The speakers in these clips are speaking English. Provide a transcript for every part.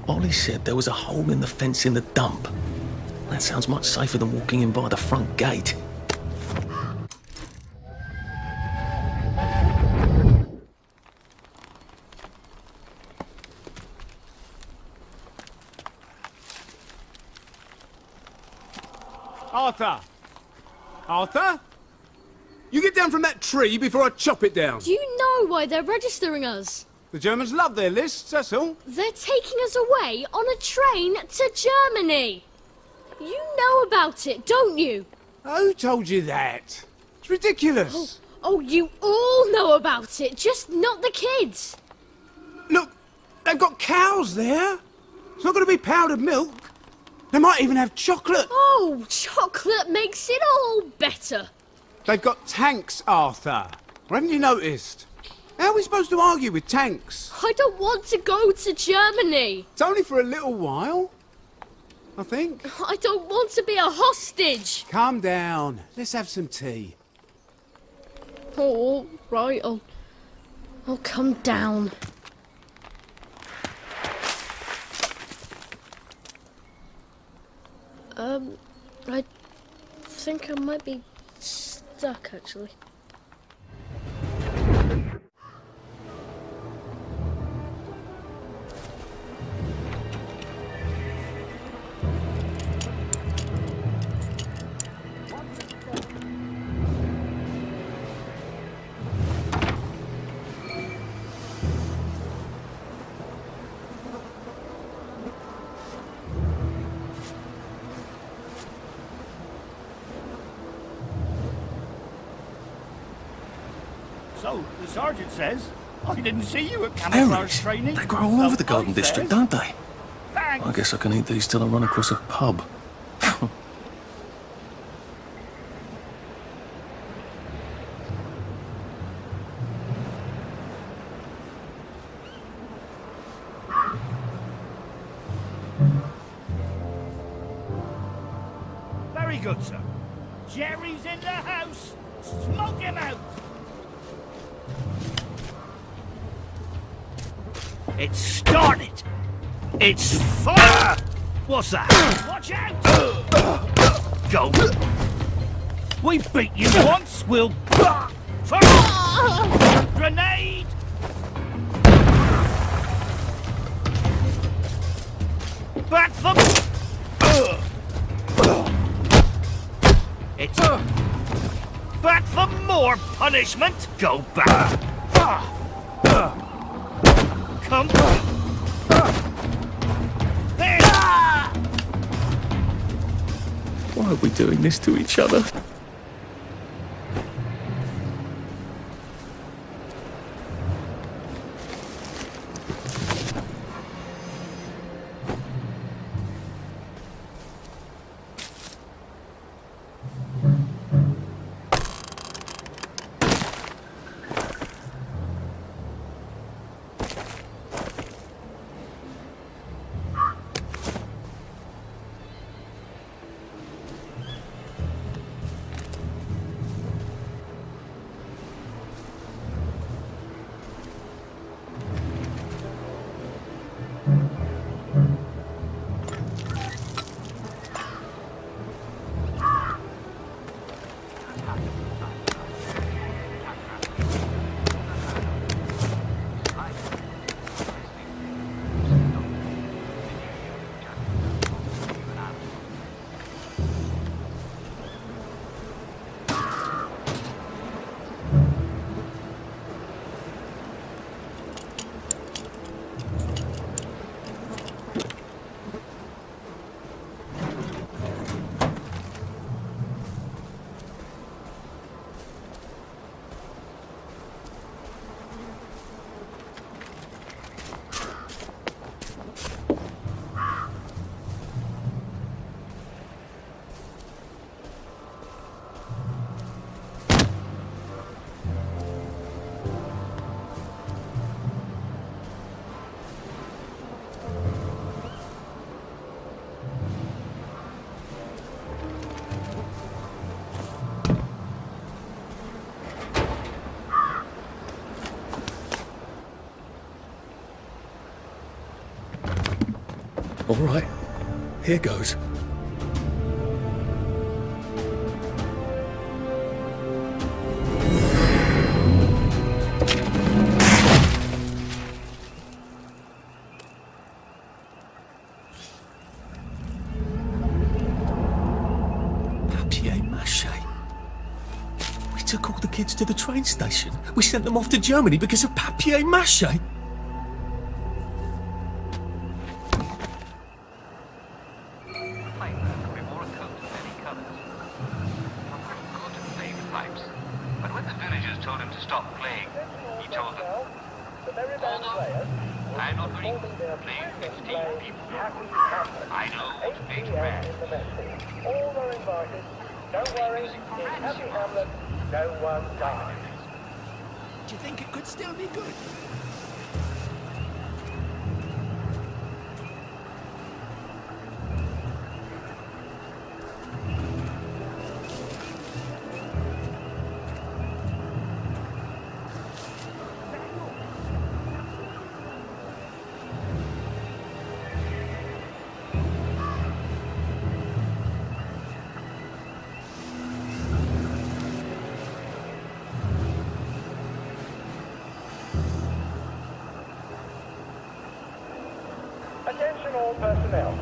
Ollie said there was a hole in the fence in the dump. That sounds much safer than walking in by the front gate. Arthur! Arthur? You get down from that tree before I chop it down. Do you know why they're registering us? The Germans love their lists, that's all. They're taking us away on a train to Germany. You know about it, don't you? Who told you that? It's ridiculous. Oh, you all know about it, just not the kids. Look, they've got cows there. It's not going to be powdered milk. They might even have chocolate. Oh, chocolate makes it all better. They've got tanks, Arthur. Or haven't you noticed? How are we supposed to argue with tanks? I don't want to go to Germany. It's only for a little while, I think. I don't want to be a hostage. Calm down. Let's have some tea. Oh, right, I'll come down. I think I might be stuck, actually. So, the sergeant says, I didn't see you at camouflage Berries. training. They grow all over the So Garden I District, says, don't they? Thanks. I guess I can eat these till I run across a pub. Very good, sir. Jerry's in the house. Smoke him out. It's started. It's fire. What's that? Watch out. Go. We beat you once. We'll... Fire. Grenade. Back for... It's... Back for more punishment. Go back. Come. There. Why are we doing this to each other? All right, here goes. Papier-mâché. We took all the kids to the train station. We sent them off to Germany because of papier-mâché. But when the villagers told him to stop playing, he told them, "Hold on, I'm not going to play 15 people. I know what makes bad. All are invited. Don't worry, in Happy Hamlet, no one dies." Do you think it could still be good? Attention all personnel.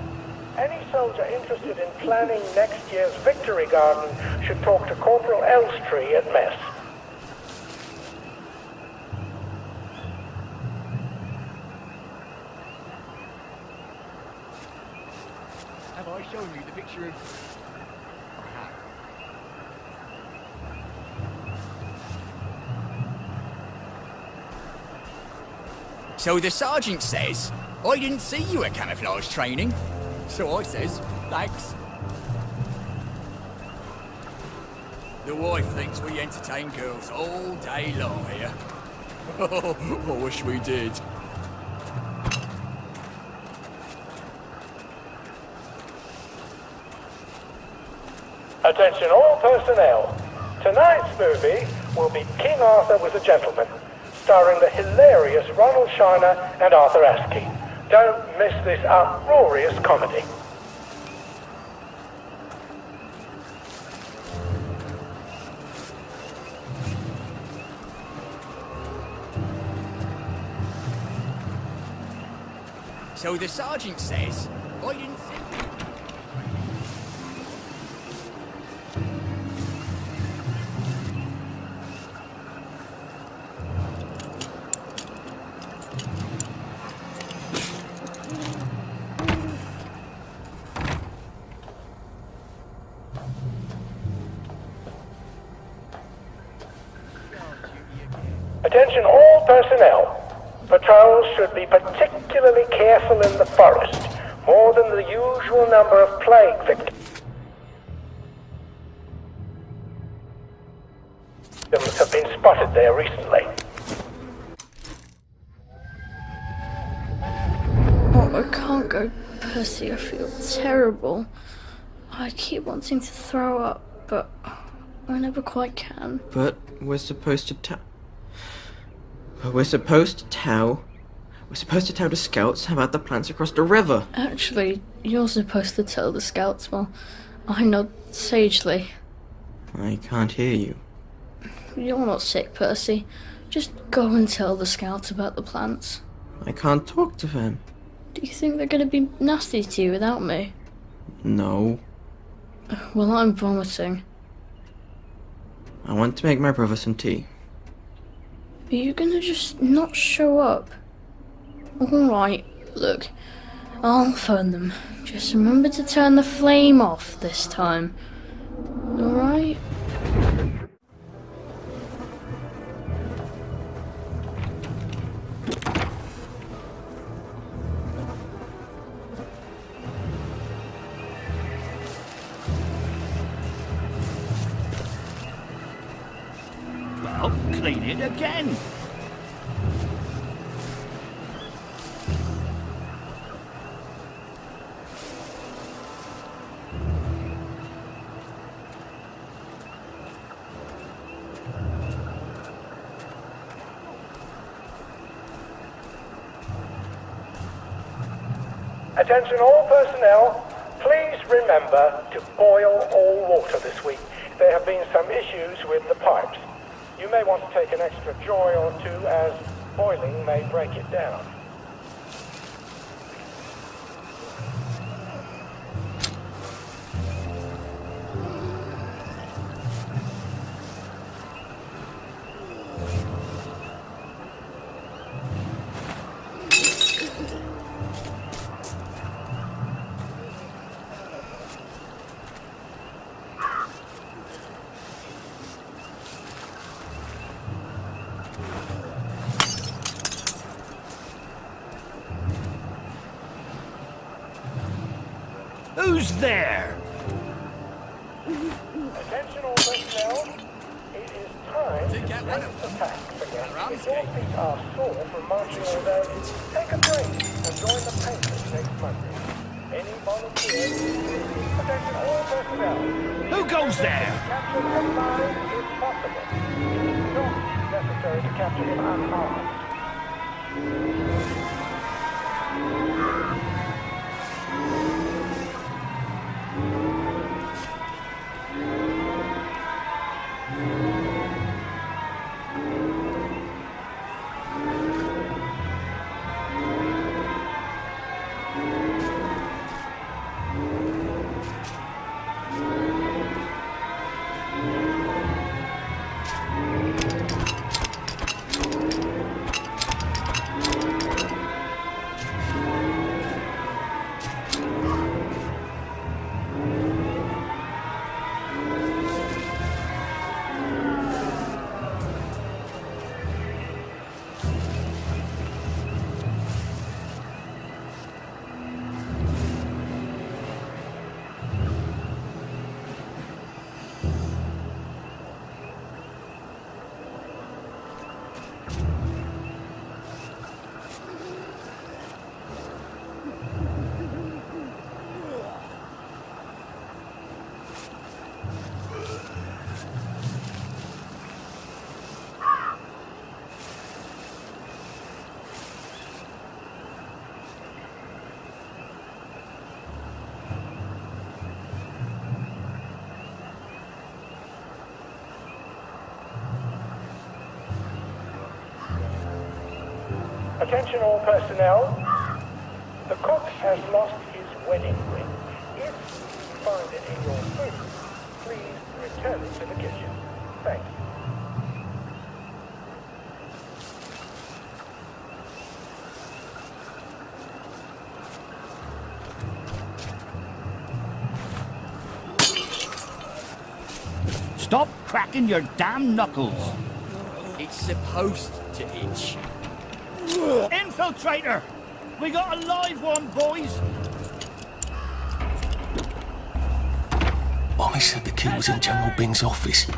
Any soldier interested in planning next year's Victory Garden should talk to Corporal Elstree at mess. Have I shown you the picture of... So the sergeant says, "I didn't see you at camouflage training." So I says, "Thanks." The wife thinks we entertain girls all day long here. I wish we did. Attention all personnel. Tonight's movie will be King Arthur Was a Gentleman, starring the hilarious Ronald Shiner and Arthur Askey. Don't miss this uproarious comedy. So the sergeant says, "I didn't see you." Attention all personnel. Patrols should be particularly careful in the forest. More than the usual number of plague victims have been spotted there recently. Oh, I can't go, Percy. I feel terrible. I keep wanting to throw up, but I never quite can. But we're supposed to We're supposed to tell the scouts about the plants across the river. Actually, you're supposed to tell the scouts while I nod sagely. I can't hear you. You're not sick, Percy. Just go and tell the scouts about the plants. I can't talk to them. Do you think they're going to be nasty to you without me? No. Well, I'm vomiting. I want to make my brother some tea. Are you gonna just not show up? Alright, look, I'll phone them. Just remember to turn the flame off this time. Alright? Well, clean it again. Attention all personnel, please remember to boil all water this week. There have been some issues with the pipes. You may want to take an extra joy or two as boiling may break it down. Who's there? Attention all personnel, it is time To get one of take the them. facts again. Around If your feet are sore from marching all day, take a break and join the painters next Monday. Any volunteers? Attention all personnel. Who goes there? Capture him alive if possible. It is not necessary to capture him unharmed. Attention all personnel. The cook has lost his wedding ring. If you find it in your food, please return it to the kitchen. Thank you. Stop cracking your damn knuckles. It's supposed to itch. Infiltrator! We got a live one, boys! Bonnie said the key was in General Bing's office.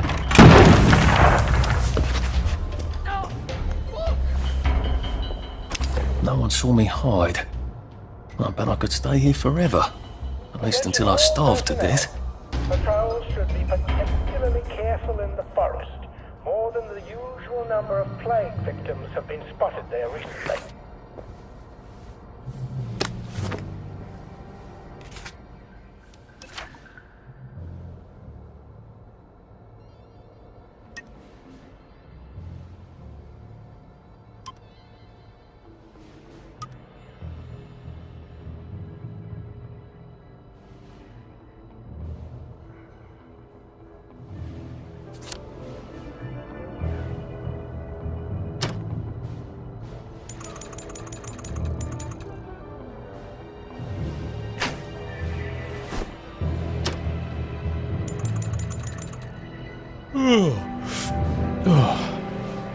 No one saw me hide. I bet I could stay here forever. At least until I starve to death. Patrols should be particularly careful in the forest. More than the usual number of plague victims have been spotted there recently.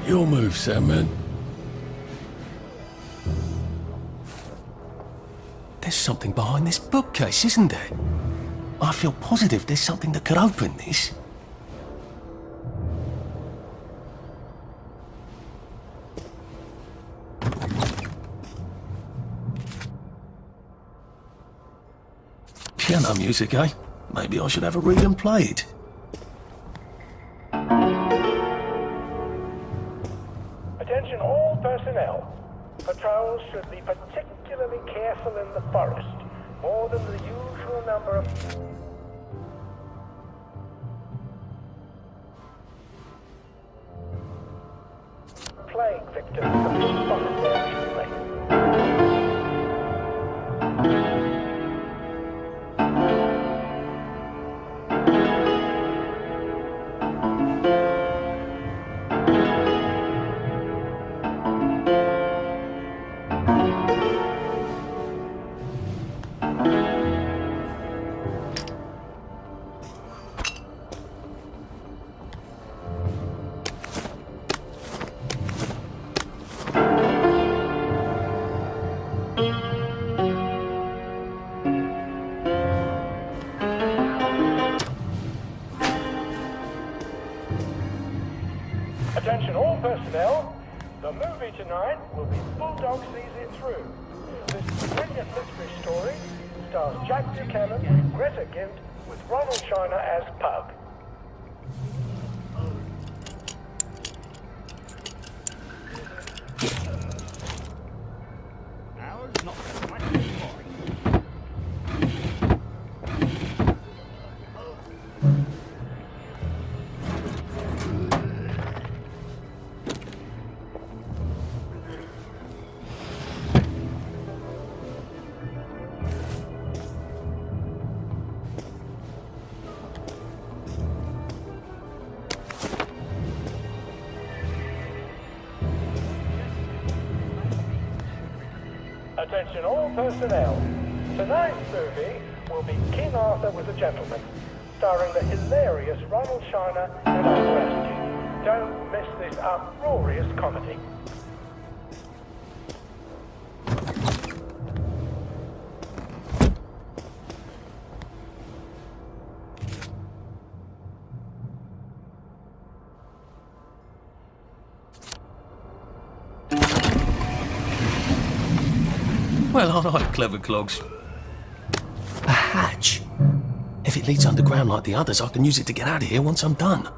Your move, Sandman. There's something behind this bookcase, isn't there? I feel positive there's something that could open this. Piano music, eh? Maybe I should have a read and play it. Attention all personnel. Patrols should be particularly careful in the forest. more than the usual number of... plague victims have been spotted there recently. Attention all personnel, the movie tonight will be Bulldog Sees It Through. This brilliant mystery story stars Jack Buchanan and Greta Gint with Ronald Shiner as Pug. Ours not so much anymore. Attention all personnel. Tonight's movie will be King Arthur Was a Gentleman, starring the hilarious Ronald Shiner and Arthur Askew. Don't miss this uproarious comedy. Well, all right, clever clogs. A hatch. If it leads underground like the others, I can use it to get out of here once I'm done.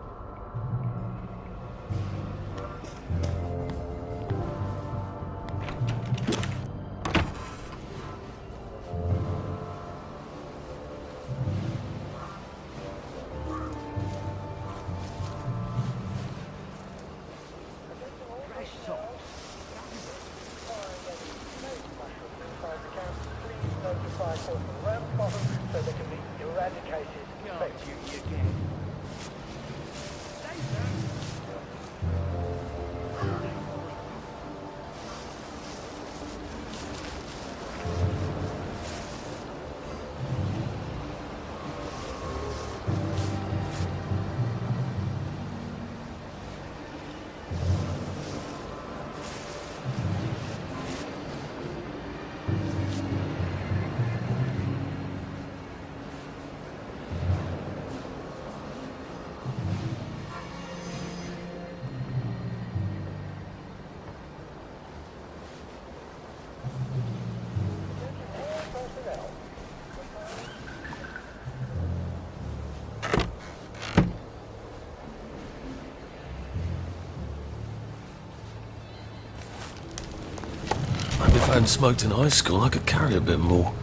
So they can be eradicated. Maybe if I hadn't smoked in high school, I could carry a bit more.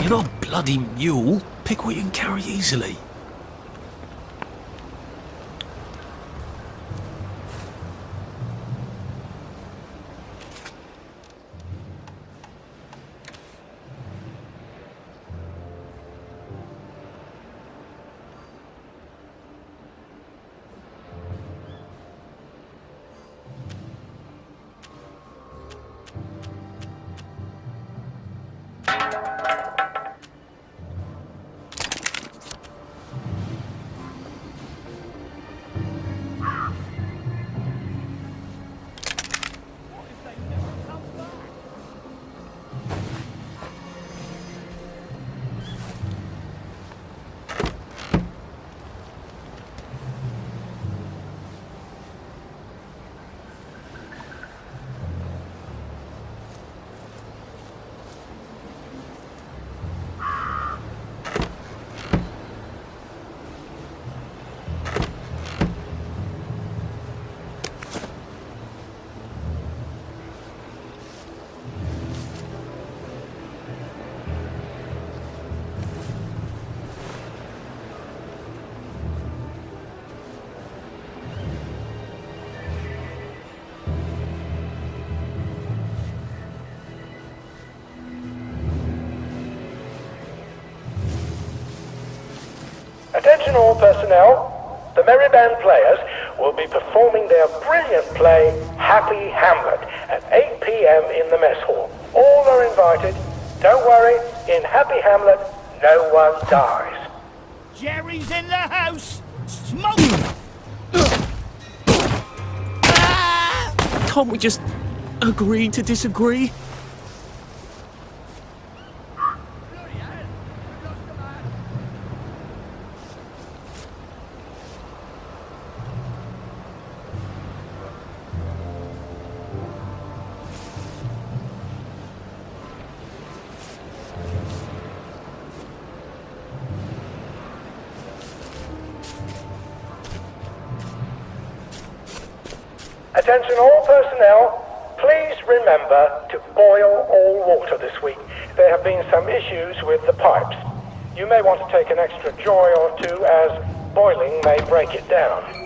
you're not a bloody mule. Pick what you can carry easily. Attention all personnel. The Merry Band players will be performing their brilliant play, Happy Hamlet, at 8 p.m. in the mess hall. All are invited. Don't worry, in Happy Hamlet, no one dies. Jerry's in the house! Smoke! Can't we just agree to disagree? Attention all personnel, please remember to boil all water this week. There have been some issues with the pipes. You may want to take an extra joy or two as boiling may break it down.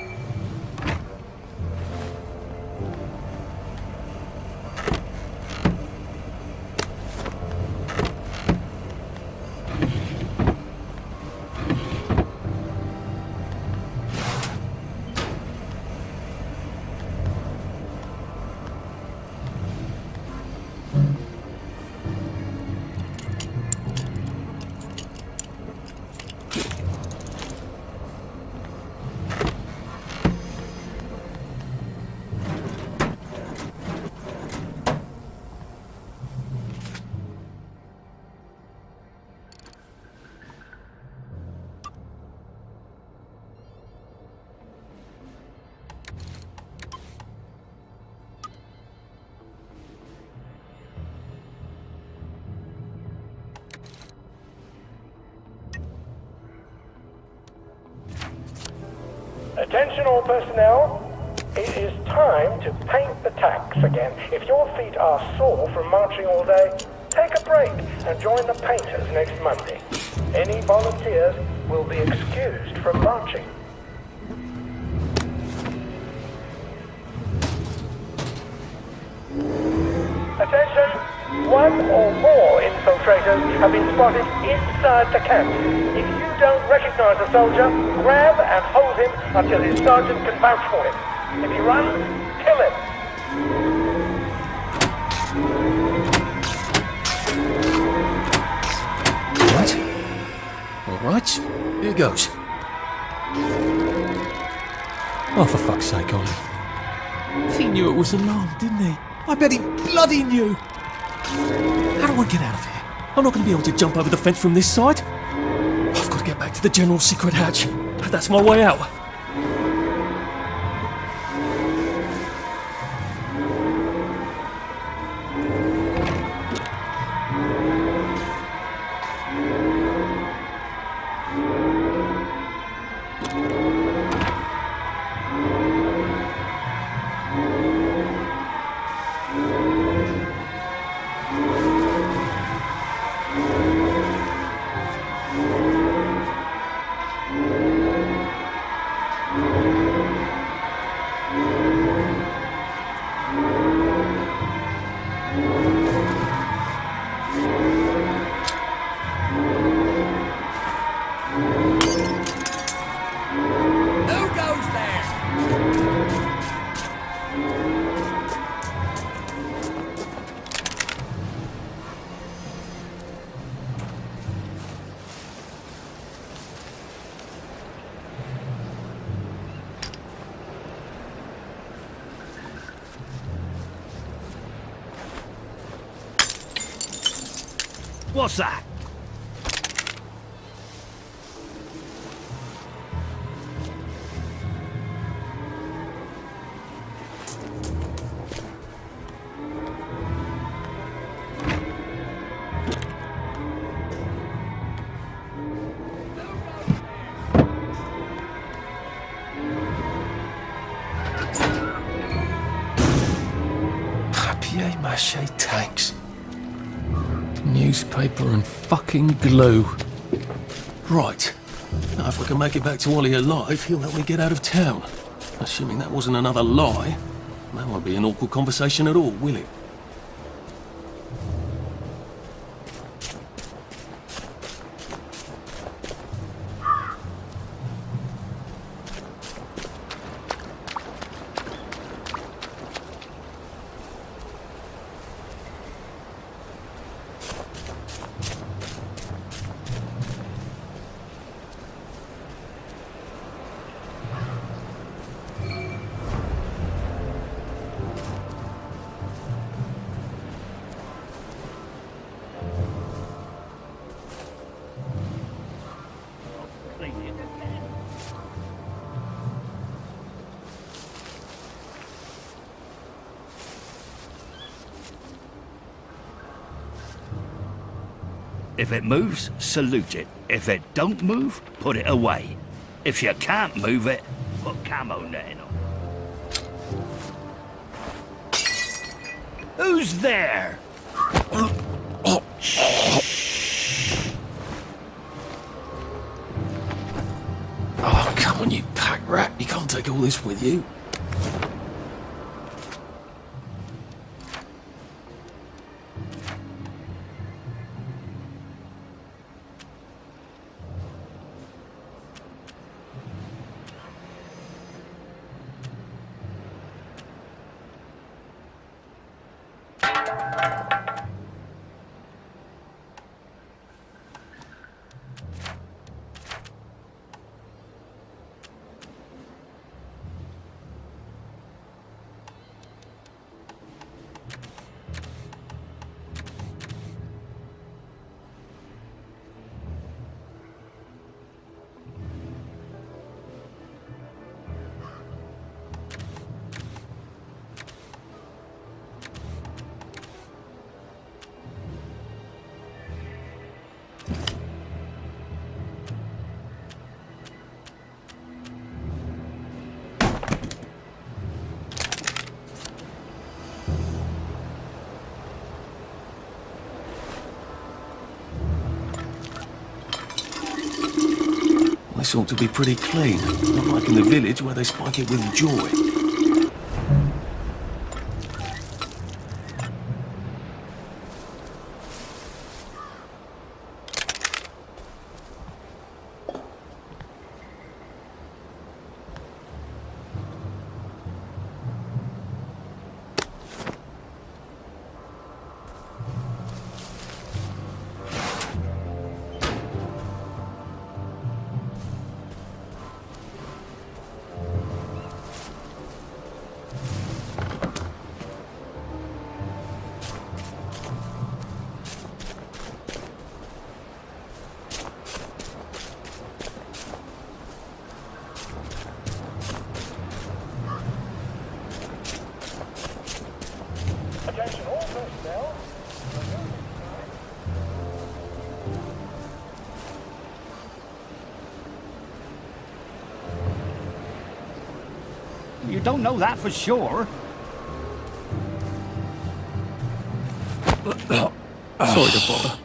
Attention all personnel, it is time to paint the tacks again. If your feet are sore from marching all day, take a break and join the painters next Monday. Any volunteers will be excused from marching. Attention! One or more infiltrators have been spotted inside the camp. If you don't recognize a soldier, grab and hold him until his sergeant can vouch for him. If he runs, kill him. All right, here goes. Oh, for fuck's sake, Ollie. He knew it was alarmed, didn't he? I bet he bloody knew. How do I get out of here? I'm not going to be able to jump over the fence from this side. I've got to get back to the general secret hatch. That's my way out. What's that? Papier-mâché tanks. Newspaper and fucking glue. Right. Now if I can make it back to Ollie alive, he'll help me get out of town. Assuming that wasn't another lie, that won't be an awkward conversation at all, will it? If it moves, salute it. If it don't move, put it away. If you can't move it, put camo netting on. Who's there? Oh, come on, you pack rat. You can't take all this with you. This ought to be pretty clean, not like in the village where they spike it with joy. Attention all personnel. You don't know that for sure. Sorry to bother.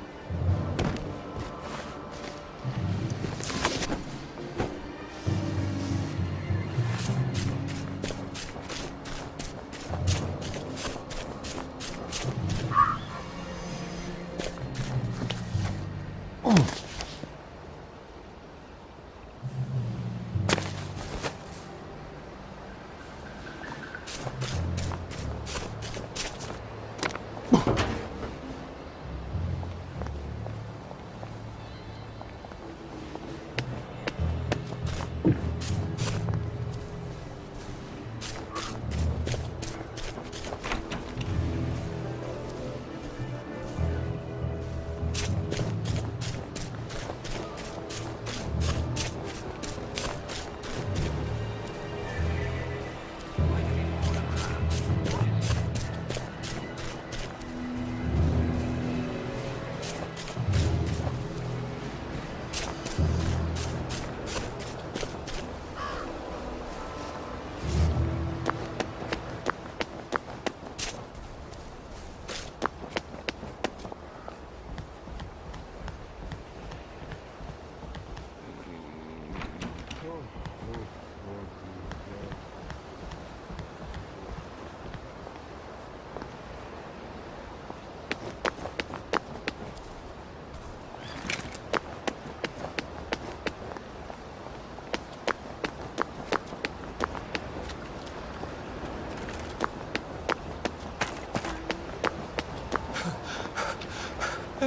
A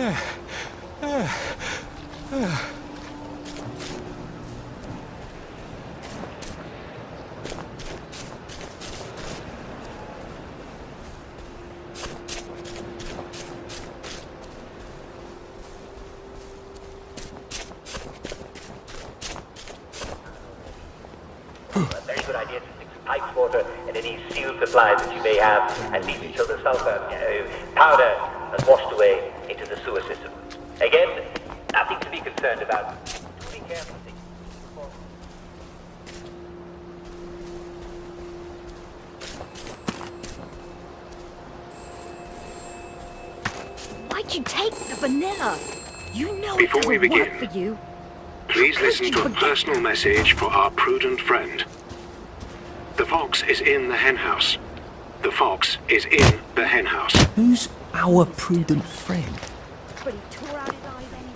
very good idea to stick some pipes, water, and any sealed supplies that you may have, and leave until the sulfur powder has washed away into the sewer system. Again, nothing to be concerned about. Be careful. Why'd you take the vanilla? You know Before it we doesn't begin, work for you. Please listen to a personal message for our prudent friend. The fox is in the henhouse. The fox is in the henhouse. Who's our prudent friend? But he tore out his eyes anyway.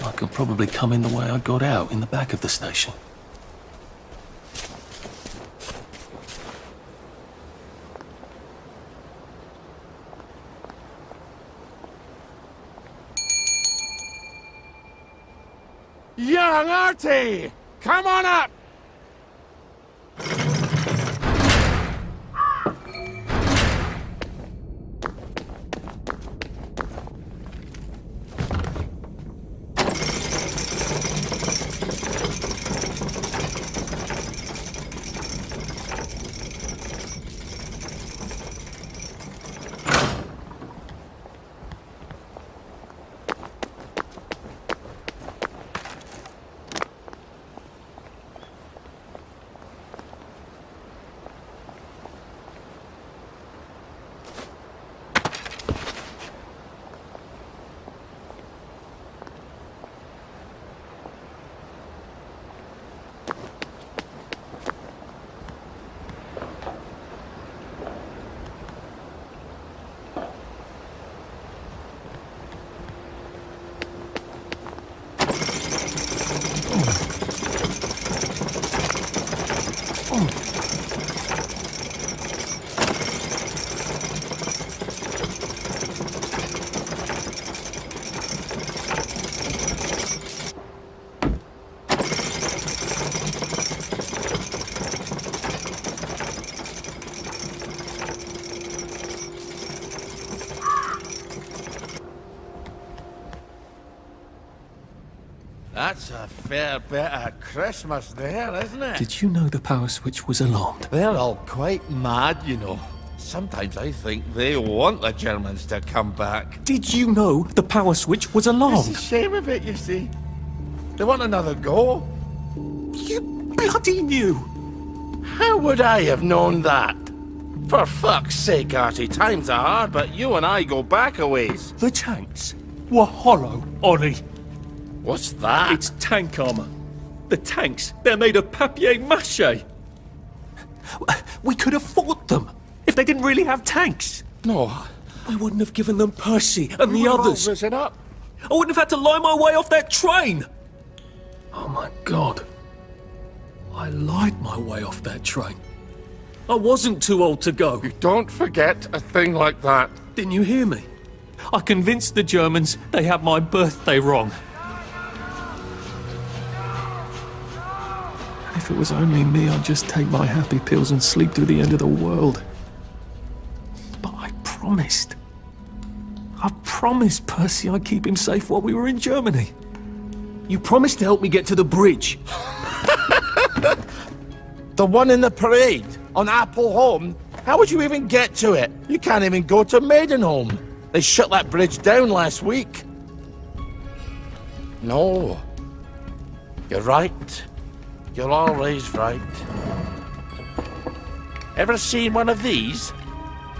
I could probably come in the way I got out, in the back of the station. Young Artie! Come on up! That's a fair bit of Christmas there, isn't it? Did you know the power switch was alarmed? They're all quite mad, you know. Sometimes I think they want the Germans to come back. Did you know the power switch was alarmed? It's a shame of it, you see. They want another go. You bloody knew! How would I have known that? For fuck's sake, Artie, times are hard, but you and I go back a ways. The tanks were hollow, Ollie. What's that? It's tank armor. The tanks, they're made of papier-mâché. We could have fought them if they didn't really have tanks. No. I wouldn't have given them Percy and the others. Risen up. I wouldn't have had to lie my way off that train. Oh my God. I lied my way off that train. I wasn't too old to go. You don't forget a thing like that. Didn't you hear me? I convinced the Germans they had my birthday wrong. If it was only me, I'd just take my happy pills and sleep through the end of the world. But I promised. I promised Percy I'd keep him safe while we were in Germany. You promised to help me get to the bridge. The one in the parade on Apple Home? How would you even get to it? You can't even go to Maidenholm. They shut that bridge down last week. No. You're right. You're always right. Ever seen one of these?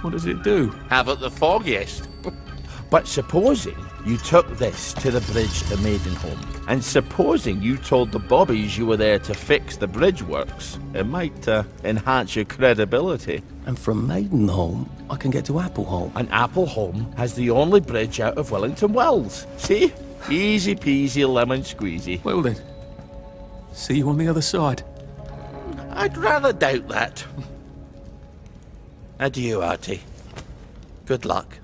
What does it do? Haven't the foggiest. But supposing you took this to the bridge to Maidenholm, and supposing you told the bobbies you were there to fix the bridge works, it might enhance your credibility. And from Maidenholm, I can get to Appleholm. And Appleholm has the only bridge out of Wellington Wells. See? Easy peasy lemon squeezy. Well then, See you on the other side. I'd rather doubt that. Adieu, Artie. Good luck.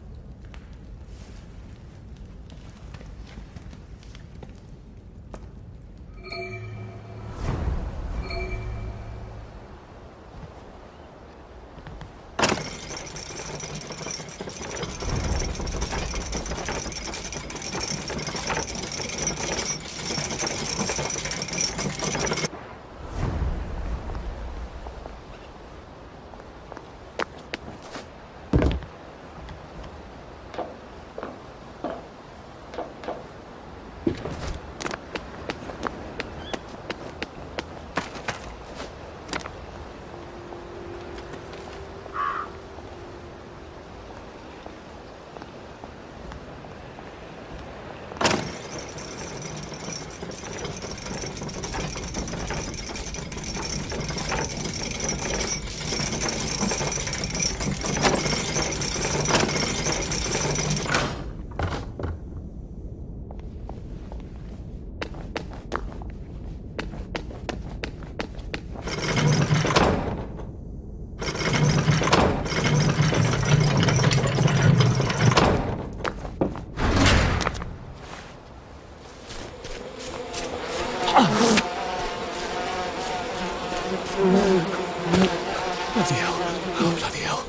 Bloody hell. Oh, bloody hell.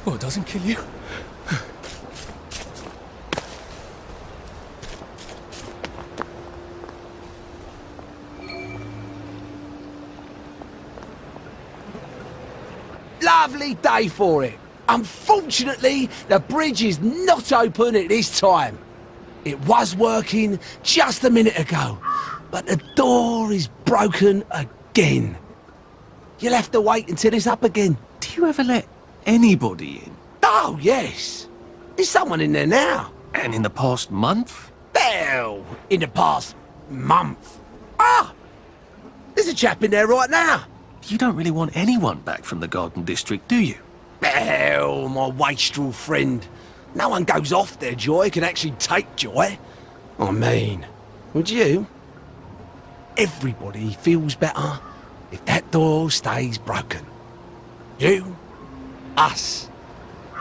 Well, it doesn't kill you. Lovely day for it. Unfortunately, the bridge is not open at this time. It was working just a minute ago, but the door is broken again. You'll have to wait until it's up again. Do you ever let anybody in? Oh, yes. There's someone in there now. And in the past month? Well, in the past month. Ah! There's a chap in there right now. You don't really want anyone back from the Garden District, do you? Well, my wastrel friend. No one goes off their joy can actually take joy. I mean, would you? Everybody feels better if that door stays broken. You, us,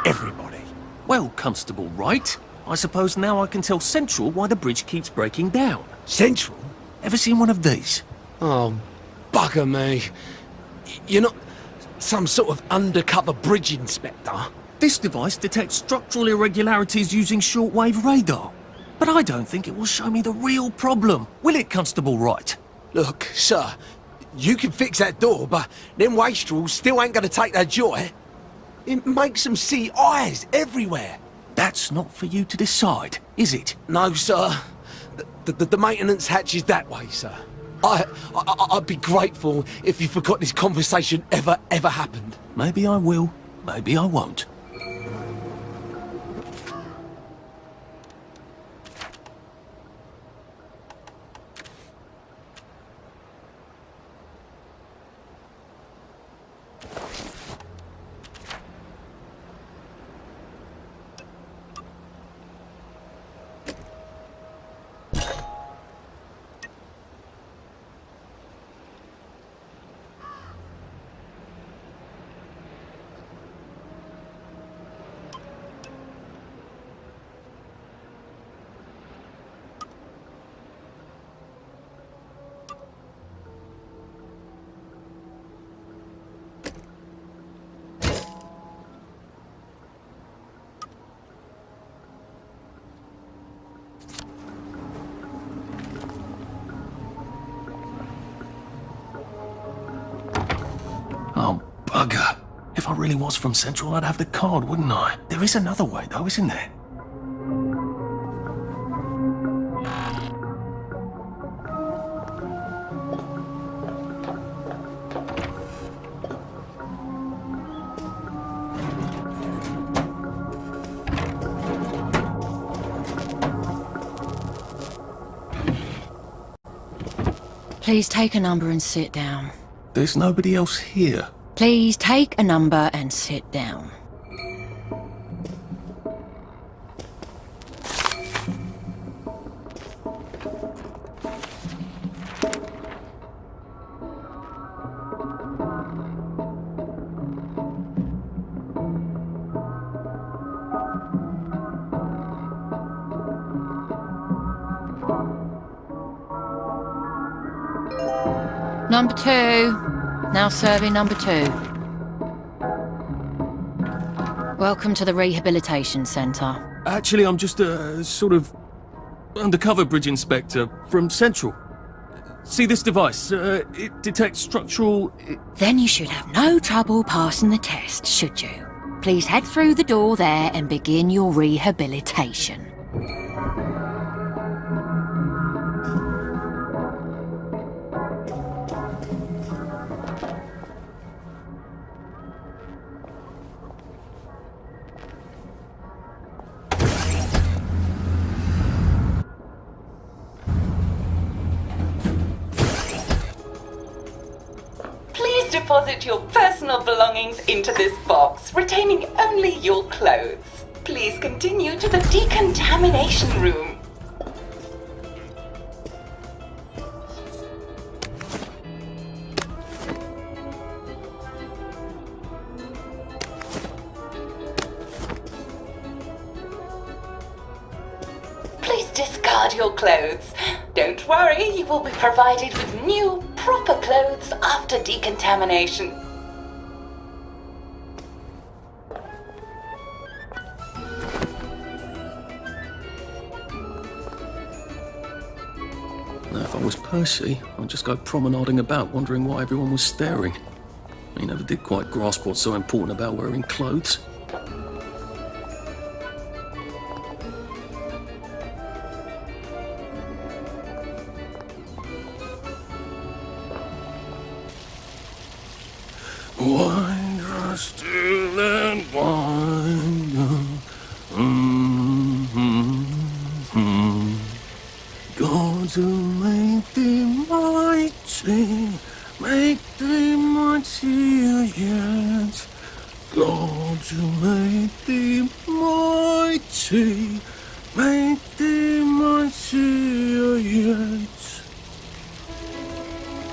everybody. Well, Constable Wright, I suppose now I can tell Central why the bridge keeps breaking down. Central? Ever seen one of these? Oh, bugger me. You're not some sort of undercover bridge inspector? This device detects structural irregularities using shortwave radar. But I don't think it will show me the real problem. Will it, Constable Wright? Look, sir, you can fix that door, but them wastrels still ain't gonna take their joy. It makes them see eyes everywhere. That's not for you to decide, is it? No, sir. The maintenance hatch is that way, sir. I'd be grateful if you forgot this conversation ever happened. Maybe I will, maybe I won't. Oh, bugger. If I really was from Central, I'd have the card, wouldn't I? There is another way, though, isn't there? Please take a number and sit down. There's nobody else here. Please take a number and sit down. Number 2. Now serving number 2. Welcome to the Rehabilitation Centre. Actually, I'm just a sort of undercover bridge inspector from Central. See this device? It detects structural... Then you should have no trouble passing the test, should you? Please head through the door there and begin your rehabilitation. Deposit your personal belongings into this box, retaining only your clothes. Please continue to the decontamination room. Please discard your clothes. Don't worry, you will be provided with new, proper clothes after decontamination. Now, if I was Percy, I'd just go promenading about, wondering why everyone was staring. He never did quite grasp what's so important about wearing clothes. Wine, still and wine. God to make thee mighty, make thee mightier yet. God to make thee mighty, make thee mightier yet.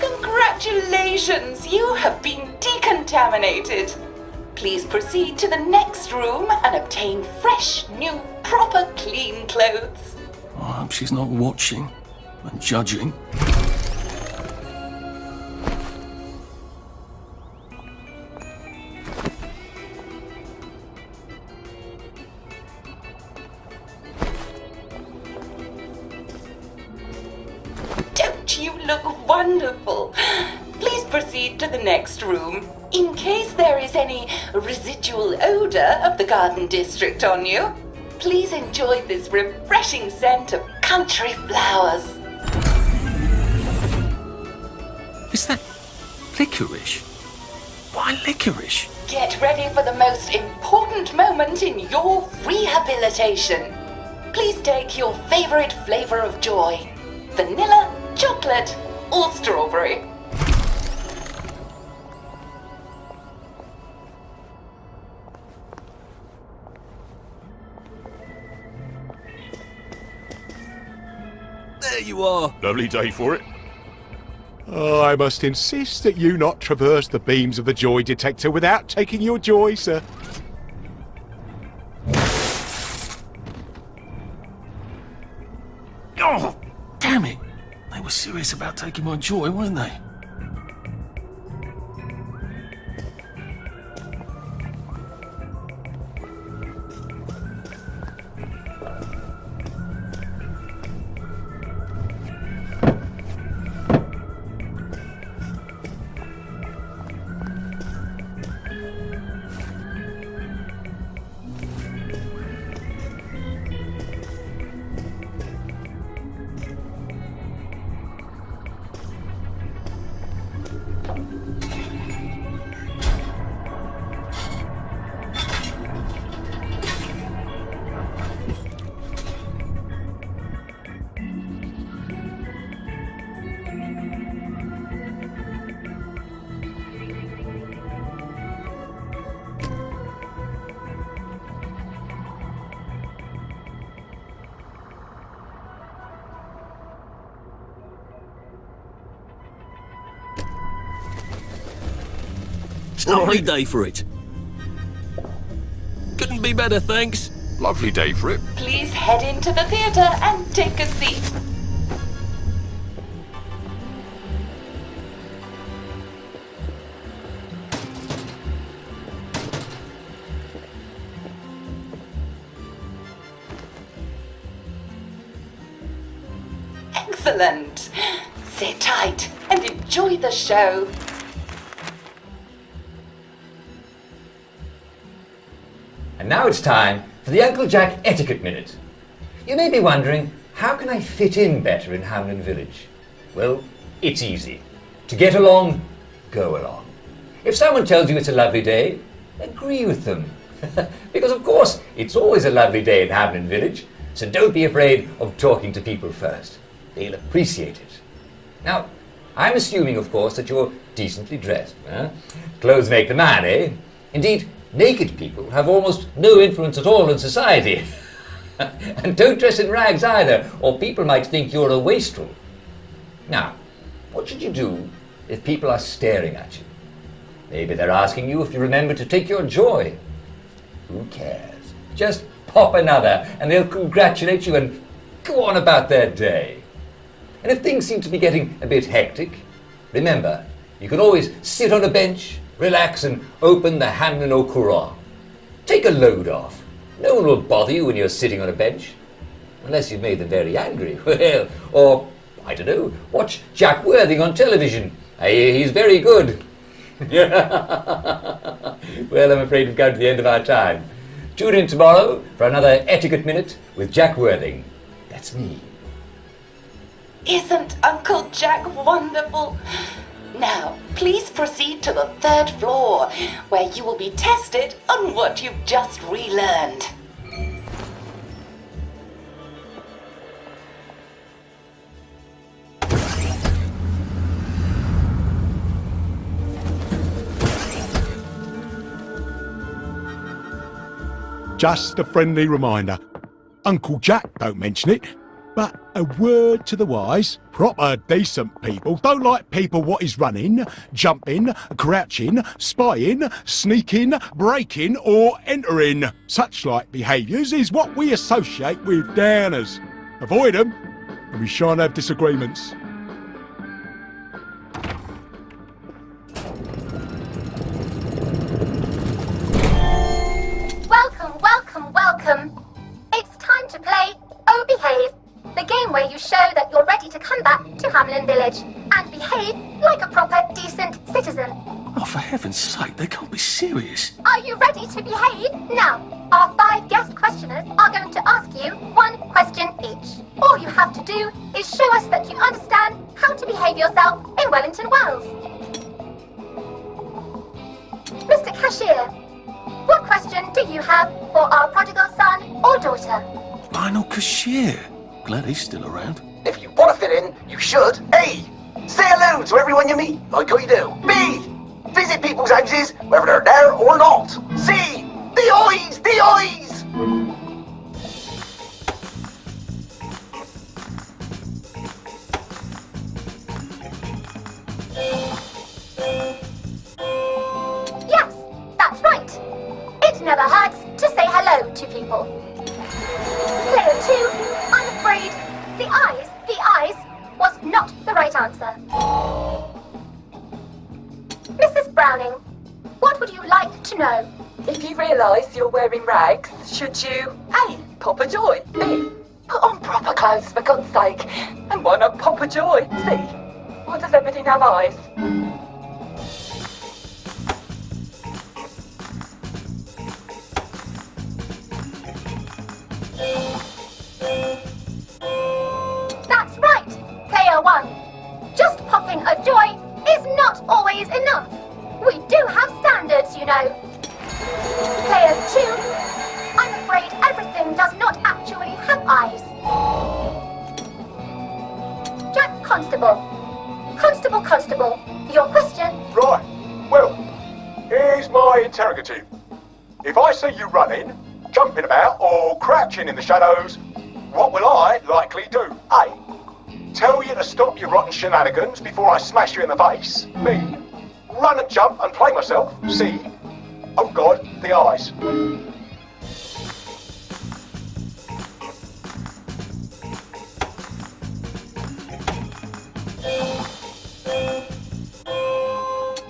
Congratulations, you have been decontaminated. Please proceed to the next room and obtain fresh, new, proper, clean clothes. I hope she's not watching and judging. Don't you look wonderful? Please proceed to the next room. In case there is any residual odor of the Garden District on you, please enjoy this refreshing scent of country flowers. Is that licorice? Why licorice? Get ready for the most important moment in your rehabilitation. Please take your favorite flavor of joy. Vanilla, chocolate, or strawberry. There you are. Lovely day for it. Oh, I must insist that you not traverse the beams of the joy detector without taking your joy, sir. Oh, damn it. They were serious about taking my joy, weren't they? Lovely day for it. Couldn't be better, thanks. Lovely day for it. Please head into the theatre and take a seat. Excellent. Sit tight and enjoy the show. And now it's time for the Uncle Jack Etiquette Minute. You may be wondering, how can I fit in better in Hamlin Village? Well, it's easy. To get along, go along. If someone tells you it's a lovely day, agree with them. Because of course, it's always a lovely day in Hamlin Village, so don't be afraid of talking to people first. They'll appreciate it. Now, I'm assuming, of course, that you're decently dressed. Clothes make the man, eh? Indeed, naked people have almost no influence at all in society. And don't dress in rags either, or people might think you're a wastrel. Now, what should you do if people are staring at you? Maybe they're asking you if you remember to take your joy. Who cares? Just pop another, and they'll congratulate you and go on about their day. And if things seem to be getting a bit hectic, remember, you can always sit on a bench, relax and open the Hamlin au Courant. Take a load off. No one will bother you when you're sitting on a bench. Unless you've made them very angry. Well, or, I don't know, watch Jack Worthing on television. I hear he's very good. Well, I'm afraid we've come to the end of our time. Tune in tomorrow for another Etiquette Minute with Jack Worthing. That's me. Isn't Uncle Jack wonderful? Now, please proceed to the 3rd floor, where you will be tested on what you've just relearned. Just a friendly reminder. Uncle Jack don't mention it, but a word to the wise. Proper decent people don't like people what is running, jumping, crouching, spying, sneaking, breaking or entering. Such like behaviours is what we associate with downers. Avoid them and we shan't have disagreements. Welcome. It's time to play Oh Behave, the game where you show that you're ready to come back to Hamlin Village and behave like a proper, decent citizen. Oh, for heaven's sake, they can't be serious. Are you ready to behave? Now, our 5 guest questioners are going to ask you 1 question each. All you have to do is show us that you understand how to behave yourself in Wellington Wells. Mr. Cashier, what question do you have for our prodigal son or daughter? Lionel Cashier. Glad he's still around. If you want to fit in, you should. A. Say hello to everyone you meet, like we do. B. Visit people's houses, whether they're there or not. C. The eyes! The eyes! Yes, that's right. It never hurts to say hello to people. Player 2, I'm afraid the eyes was not the right answer. Mrs. Browning, what would you like to know? If you realise you're wearing rags, should you A. pop a joy, B. put on proper clothes for God's sake, and why not pop a joy, C. why does everything have eyes? That's right, Player 1. Just popping a joy is not always enough. We do have standards, you know. Player 2, I'm afraid everything does not actually have eyes. Jack Constable, your question? Right, well, here's my interrogative. If I see you running, jumping about or crouching in the shadows, what will I likely do? A. Tell you to stop your rotten shenanigans before I smash you in the face. B. run and jump and play myself. See? Oh God, the eyes.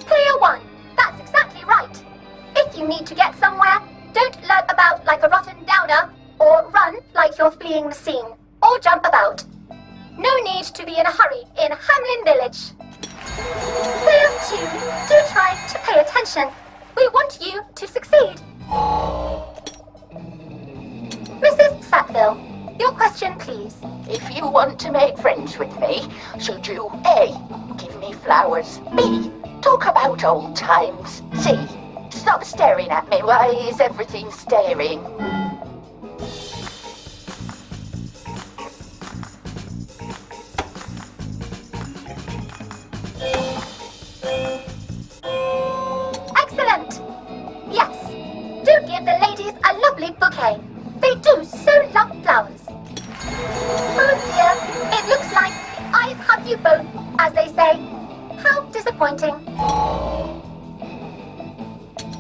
Player 1, that's exactly right. If you need to get somewhere, don't lurk about like a rotten downer, or run like you're fleeing the scene, or jump about. No need to be in a hurry in Hamlin Village. Player 2, do try to pay attention. We want you to succeed. Mrs. Sackville, your question, please. If you want to make friends with me, should you A. give me flowers, B. talk about old times, C. stop staring at me, why is everything staring? Excellent! Yes, do give the ladies a lovely bouquet. They do so love flowers. Oh dear, it looks like the eyes have you both, as they say. How disappointing.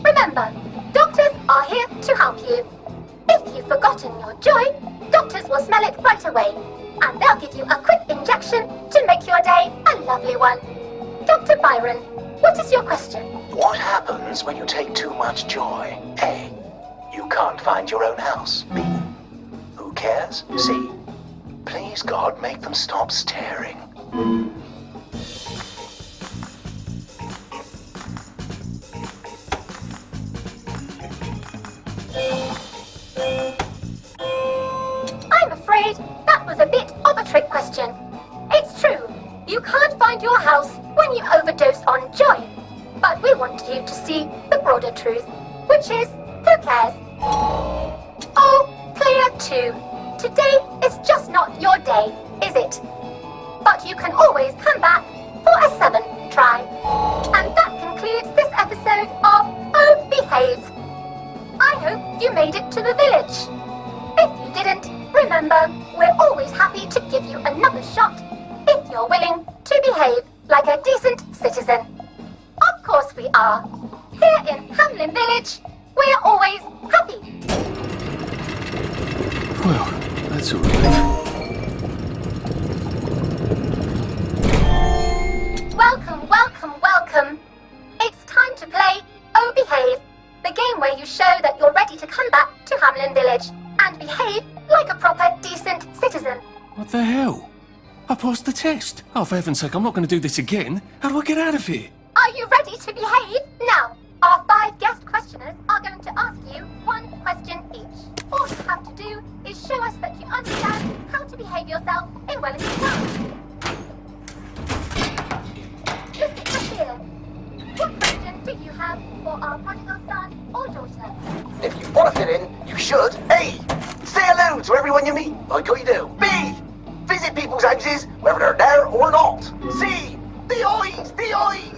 Remember, doctors are here to help you. If you've forgotten your joy, doctors will smell it right away, and they'll give you a quick injection to make your day a lovely one. Dr. Byron, what is your question? What happens when you take too much joy? A. You can't find your own house. B. Who cares? C. Please God, make them stop staring. I'm afraid that was a bit of a trick question. It's true, you can't find your house when you overdose on joy. But we want you to see the broader truth, which is, who cares? Oh, player 2, today is just not your day, is it? But you can always come back for a 7th try. And that concludes this episode of Oh Behave. I hope you made it to the village. If you didn't, remember, we're always happy to give you another shot if you're willing to behave like a decent citizen. Of course we are. Here in Hamlin Village, we're always happy. Well, that's a relief. Welcome, welcome, welcome. It's time to play Oh Behave, the game where you show that you're ready to come back to Hamlin Village and behave like a proper, decent citizen. What the hell? I passed the test. Oh, for heaven's sake, I'm not going to do this again. How do I get out of here? Are you ready to behave? Now, our 5 guest questioners are going to ask you 1 question each. All you have to do is show us that you understand how to behave yourself in Wellington Wells. Mr. Cashier, what question do you have for our prodigal son or daughter? If you want to fit in, you should. A. Say hello to everyone you meet, like how you do. B. Visit people's houses, whether they're there or not. C. The eyes! The eyes!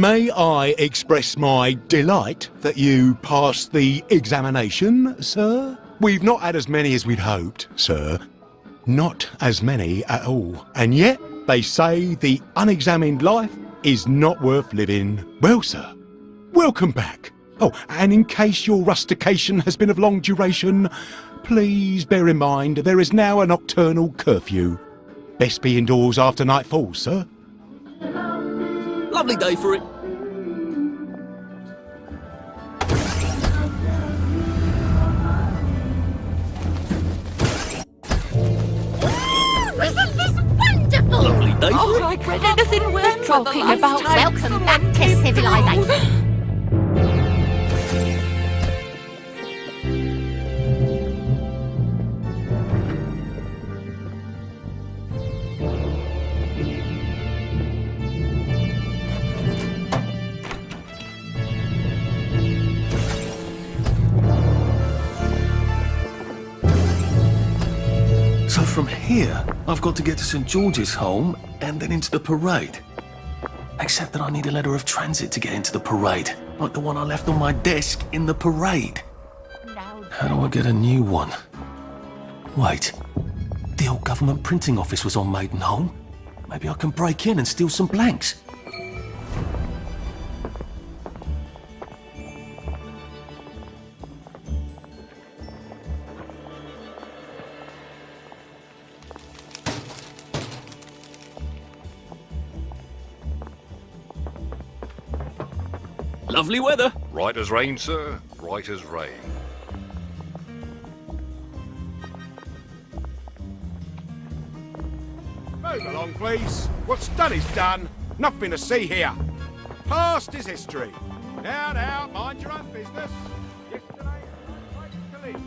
May I express my delight that you passed the examination, sir? We've not had as many as we'd hoped, sir. Not as many at all. And yet, they say the unexamined life is not worth living. Well, sir, welcome back. Oh, and in case your rustication has been of long duration, please bear in mind there is now a nocturnal curfew. Best be indoors after nightfall, sir. Lovely day for it. Isn't this wonderful? Lovely day for Oh, it. I read anything worth talking about. Welcome back to civilization. So from here, I've got to get to St. George's home and then into the parade. Except that I need a letter of transit to get into the parade, like the one I left on my desk in the parade. How do I get a new one? Wait, the old government printing office was on Maidenholm. Maybe I can break in and steal some blanks. Lovely weather. Right as rain, sir. Right as rain. Move along, please. What's done is done. Nothing to see here. Past is history. Now, mind your own business. Yesterday, to live.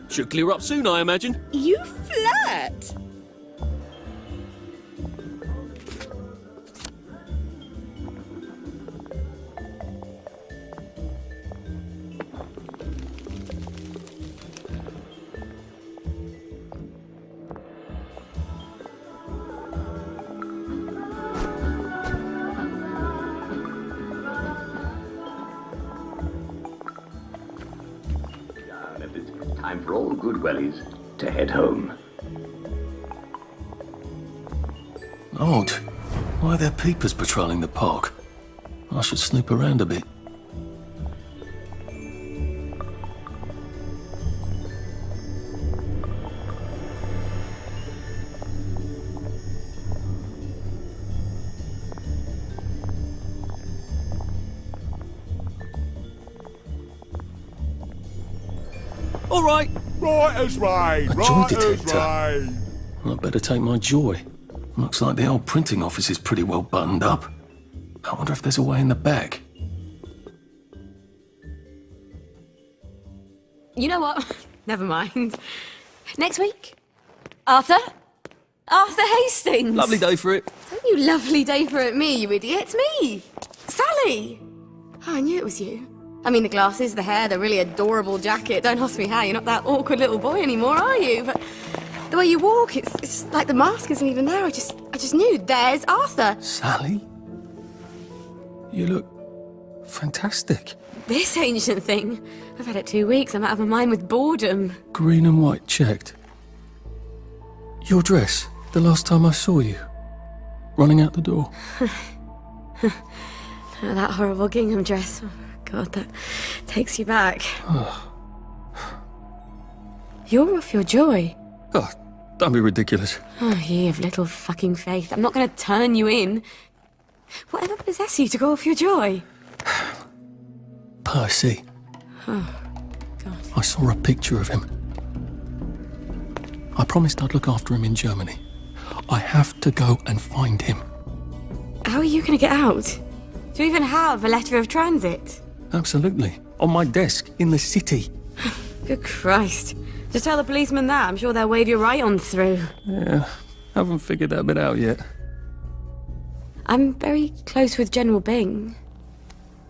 Should clear up soon, I imagine. You flirt! Time for all good wellies to head home. Odd. Why are there peepers patrolling the park? I should snoop around a bit. All right. Right as rain. A joy Right as detector. rain. I'd better take my joy. Looks like the old printing office is pretty well buttoned up. I wonder if there's a way in the back. You know what? Never mind. Next week? Arthur? Arthur Hastings! Lovely day for it. Don't you lovely day for it, me, you idiot. It's me! Sally! Oh, I knew it was you. I mean, the glasses, the hair, the really adorable jacket. Don't ask me how, you're not that awkward little boy anymore, are you? But the way you walk, it's like the mask isn't even there. I just knew. There's Arthur. Sally? You look fantastic. This ancient thing. I've had it 2 weeks. I'm out of my mind with boredom. Green and white checked. Your dress, the last time I saw you? Running out the door? That horrible gingham dress. Oh, God, that takes you back. You're off your joy. Oh, don't be ridiculous. Oh, ye of little fucking faith. I'm not going to turn you in. Whatever possessed you to go off your joy? Percy. Oh, God. I saw a picture of him. I promised I'd look after him in Germany. I have to go and find him. How are you going to get out? Do you even have a letter of transit? Absolutely. On my desk, in the city. Good Christ. Just tell the policeman that. I'm sure they'll wave you right on through. Yeah, haven't figured that bit out yet. I'm very close with General Bing.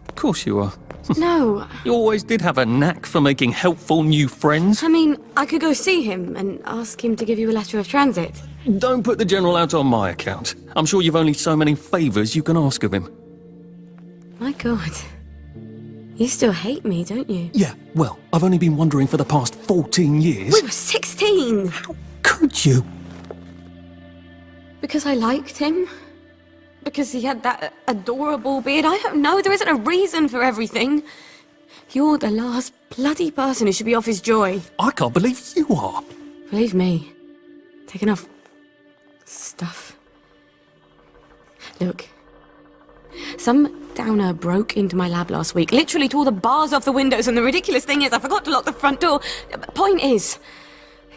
Of course you are. No. You always did have a knack for making helpful new friends. I mean, I could go see him and ask him to give you a letter of transit. Don't put the General out on my account. I'm sure you've only so many favours you can ask of him. My God. You still hate me, don't you? Yeah, well, I've only been wondering for the past 14 years. We were 16! How could you? Because I liked him? Because he had that adorable beard? I don't know, there isn't a reason for everything. You're the last bloody person who should be off his joy. I can't believe you are. Believe me. Take enough stuff. Look. Some downer broke into my lab last week, literally tore the bars off the windows, and the ridiculous thing is I forgot to lock the front door. Point is,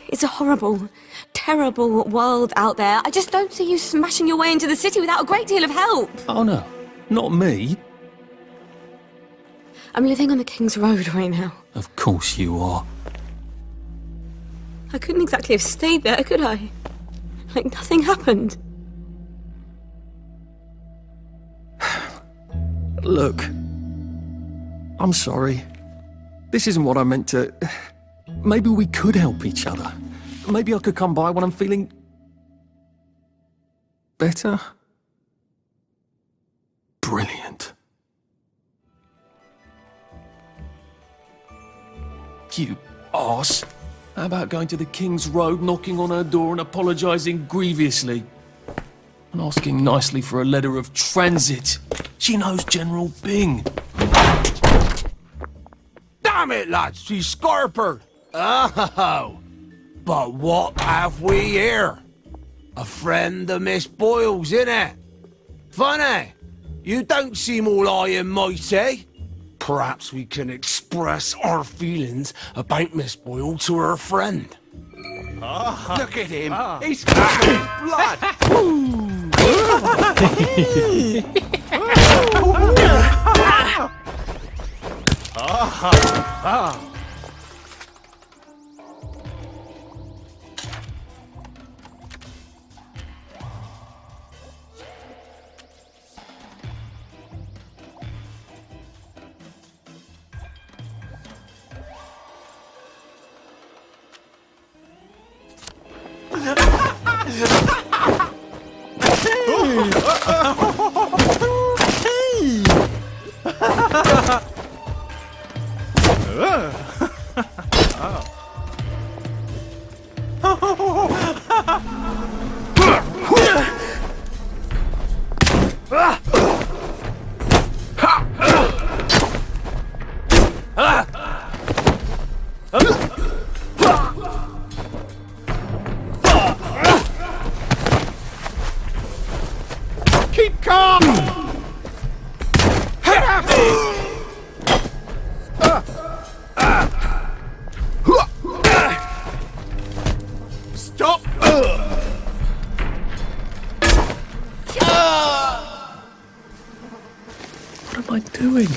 it's a horrible, terrible world out there. I just don't see you smashing your way into the city without a great deal of help. Oh no, not me. I'm living on the King's Road right now. Of course you are. I couldn't exactly have stayed there, could I? Like nothing happened. Look, I'm sorry. This isn't what I meant to... Maybe we could help each other. Maybe I could come by when I'm feeling... better? Brilliant. You arse. How about going to the King's Road, knocking on her door and apologising grievously? And asking nicely for a letter of transit. She knows General Bing. Damn it, lads, she's scarpered. Oh, but what have we here? A friend of Miss Boyle's, innit? Funny, you don't seem all high and mighty. Perhaps we can express our feelings about Miss Boyle to her friend. Look at him, he's covered in blood. Keep calm! Stop! What am I doing?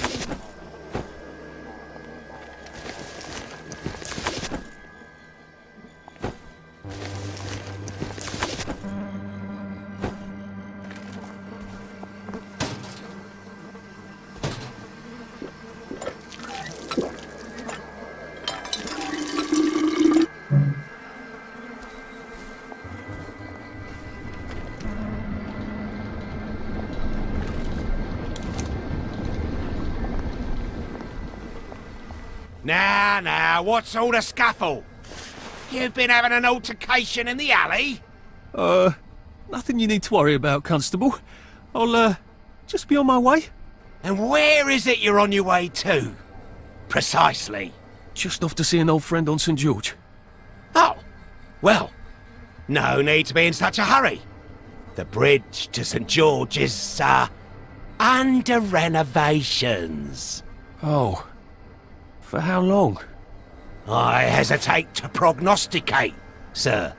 Now, what's all the scuffle? You've been having an altercation in the alley? Nothing you need to worry about, Constable. I'll, just be on my way. And where is it you're on your way to? Precisely. Just off to see an old friend on St. George. Oh, well, no need to be in such a hurry. The bridge to St. George is, under renovations. Oh. For how long? I hesitate to prognosticate, sir.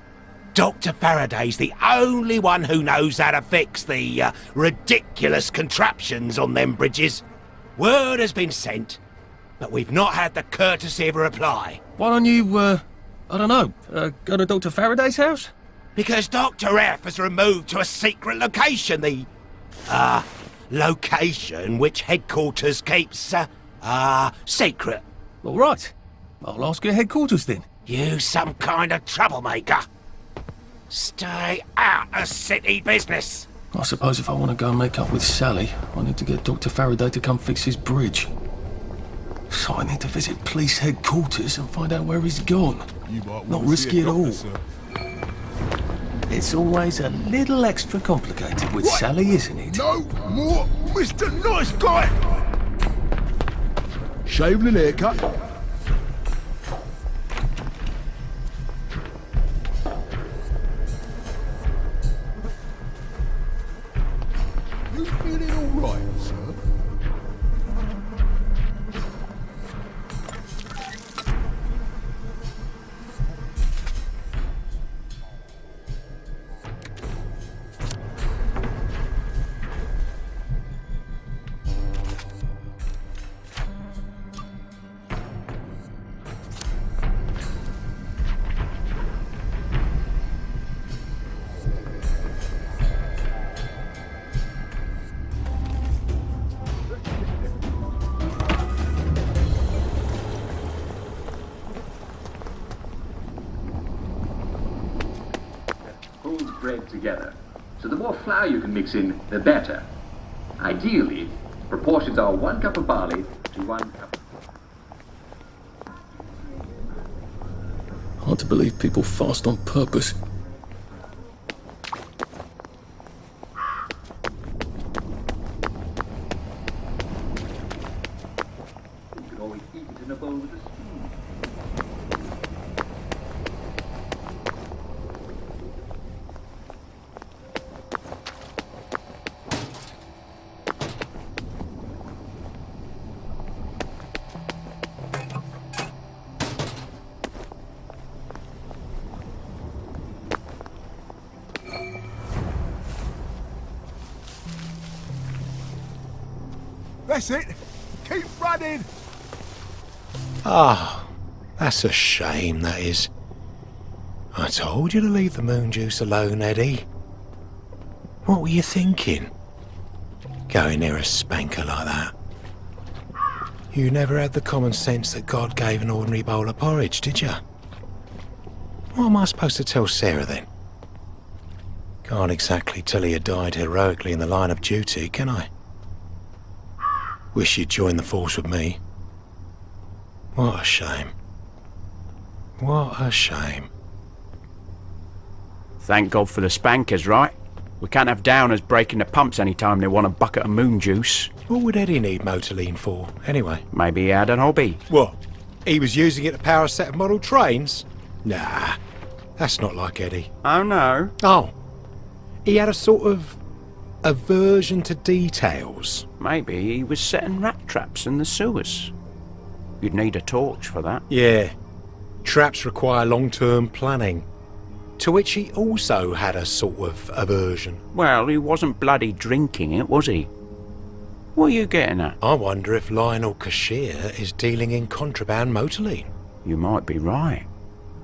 Dr. Faraday's the only one who knows how to fix the ridiculous contraptions on them bridges. Word has been sent, but we've not had the courtesy of a reply. Why don't you, I don't know, go to Dr. Faraday's house? Because Dr. F has removed to a secret location, the, location which headquarters keeps, secret. All right. I'll ask your headquarters then. You some kind of troublemaker. Stay out of city business. I suppose if I want to go and make up with Sally, I need to get Dr. Faraday to come fix his bridge. So I need to visit police headquarters and find out where he's gone. Not risky at all. It's always a little extra complicated with Sally, isn't it? No more Mr. Nice Guy! Shaving and haircut. You feeling all right, sir? Bread together. So the more flour you can mix in, the better. Ideally, proportions are 1 cup of barley to 1 cup. Hard to believe people fast on purpose. You could always eat it in a bowl with a spoon. That's it. Keep running. Ah, that's a shame, that is. I told you to leave the moon juice alone, Eddie. What were you thinking? Going near a spanker like that? You never had the common sense that God gave an ordinary bowl of porridge, did you? What am I supposed to tell Sarah then? Can't exactly tell you died heroically in the line of duty, can I? Wish you'd joined the force with me. What a shame. What a shame. Thank God for the spankers, right? We can't have downers breaking the pumps any time they want a bucket of moon juice. What would Eddie need motorline for, anyway? Maybe he had an hobby. What? He was using it to power a set of model trains? Nah, that's not like Eddie. Oh, no? Oh. He had a sort of aversion to details. Maybe he was setting rat traps in the sewers. You'd need a torch for that. Yeah. Traps require long-term planning. To which he also had a sort of aversion. Well, he wasn't bloody drinking it, was he? What are you getting at? I wonder if Lionel Cashier is dealing in contraband motorline. You might be right.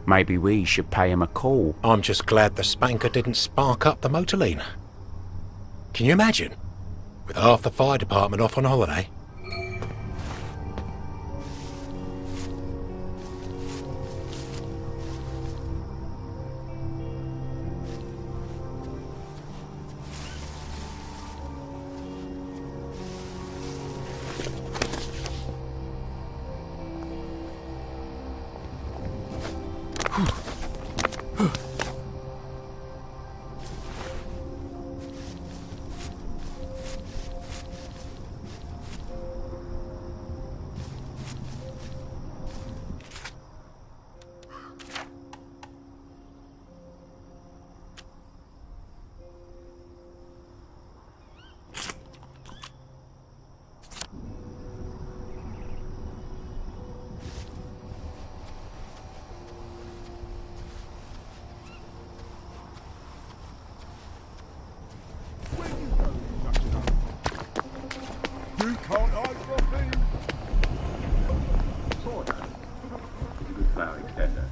Maybe we should pay him a call. I'm just glad the spanker didn't spark up the motorline. Can you imagine? With half the fire department off on holiday. You can't hide from me. Sort of. It's a good flower extender.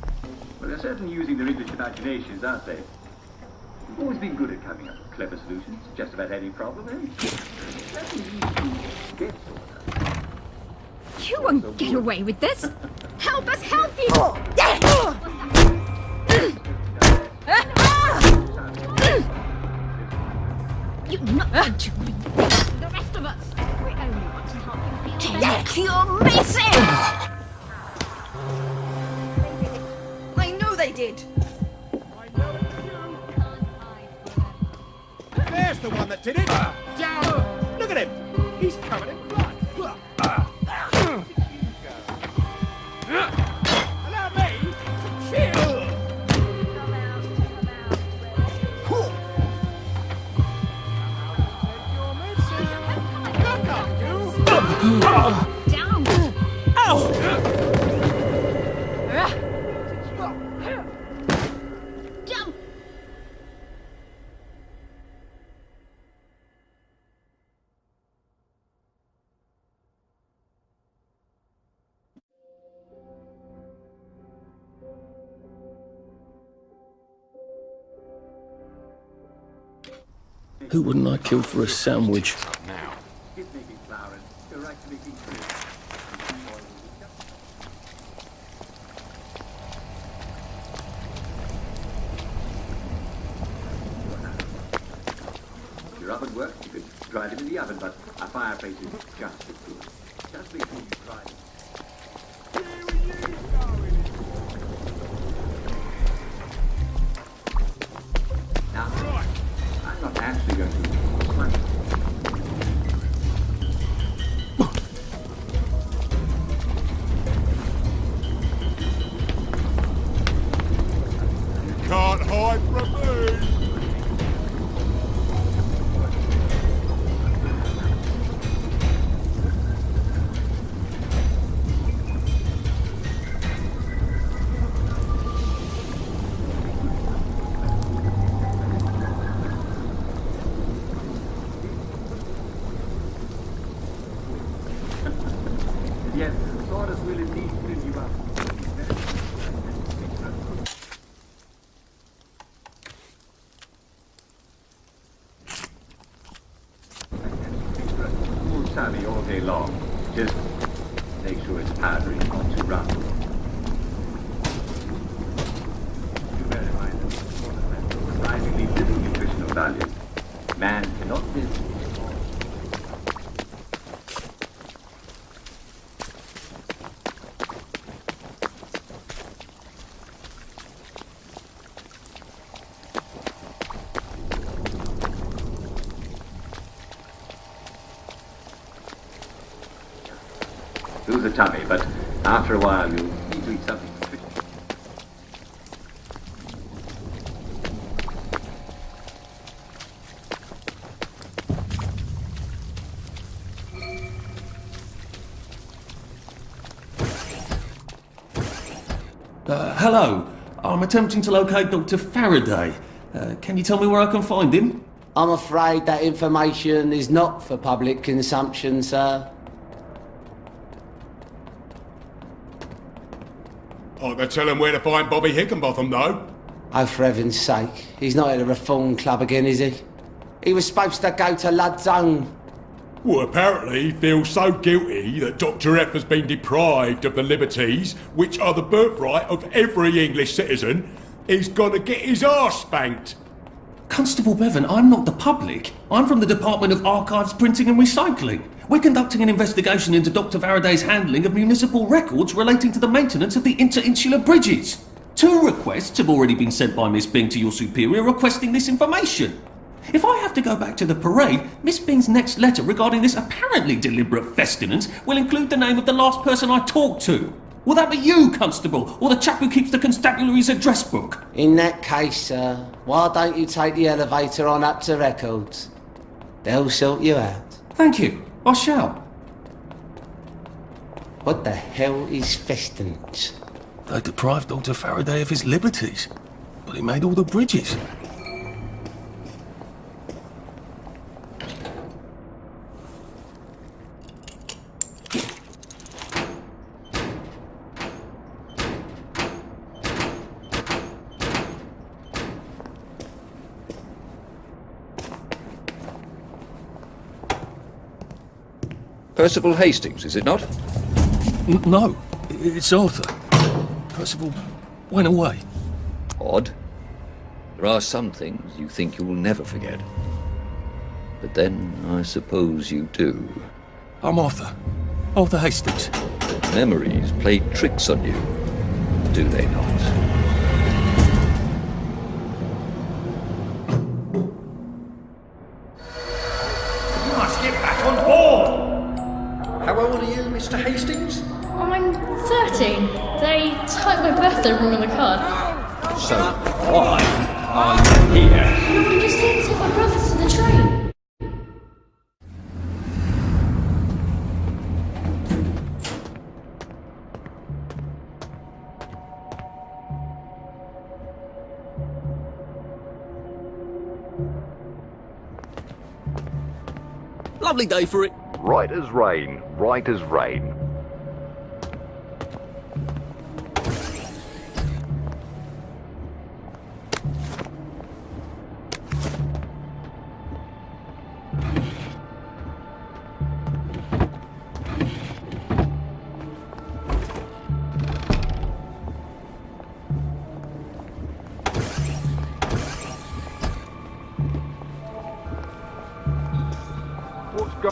But they're certainly using their English imaginations, aren't they? We've always been good at coming up with clever solutions to just about any problem, eh? That's easy to get sort of. You won't get away with this. Help us help you! You're not going to be the rest of us. We only want to help you feel Take your missing! I know they did. There's the one that did it. Down. Look at him. He's covered in blood. Allow me to chill. down. Jump. Who wouldn't I kill for a sandwich? Now. Keep making flowers. Go right to making fruit. If your oven works, you could dry them in the oven, but a fireplace is just as good. Just make sure you dry them. Now, I'm not actually going to smash it. You can't hide from me. Yes, sawdust will indeed fill you up. Full tabby all day long. Just make sure it's powdery, not too rough. You bear in mind that sawdust has surprisingly little nutritional value. Man cannot live. Lose a tummy, but after a while you'll need to eat something nutritious. Hello. I'm attempting to locate Dr. Faraday. Can you tell me where I can find him? I'm afraid that information is not for public consumption, sir. I can tell him where to find Bobby Hickenbotham, though. Oh, for heaven's sake. He's not at a reform club again, is he? He was supposed to go to Lud's Own. Well, apparently he feels so guilty that Dr. F has been deprived of the liberties which are the birthright of every English citizen, he's gonna get his arse spanked. Constable Bevan, I'm not the public. I'm from the Department of Archives, Printing and Recycling. We're conducting an investigation into Dr. Faraday's handling of municipal records relating to the maintenance of the interinsular bridges. 2 requests have already been sent by Miss Bing to your superior requesting this information. If I have to go back to the parade, Miss Bing's next letter regarding this apparently deliberate festinance will include the name of the last person I talked to. Will that be you, Constable, or the chap who keeps the constabulary's address book? In that case, sir, why don't you take the elevator on up to records? They'll sort you out. Thank you. I shall. What the hell is festinance? They deprived Dr. Faraday of his liberties, but he made all the bridges. Percival Hastings, is it not? No, it's Arthur. Percival went away. Odd. There are some things you think you'll never forget. But then, I suppose you do. I'm Arthur. Arthur Hastings. Memories play tricks on you, do they not? You must get back on board! How old are you, Mr. Hastings? I'm 13. They typed my birthday wrong on the card. So, why are you here? No, I'm just here to take my brother to the train. Lovely day for it. Right as rain, right as rain.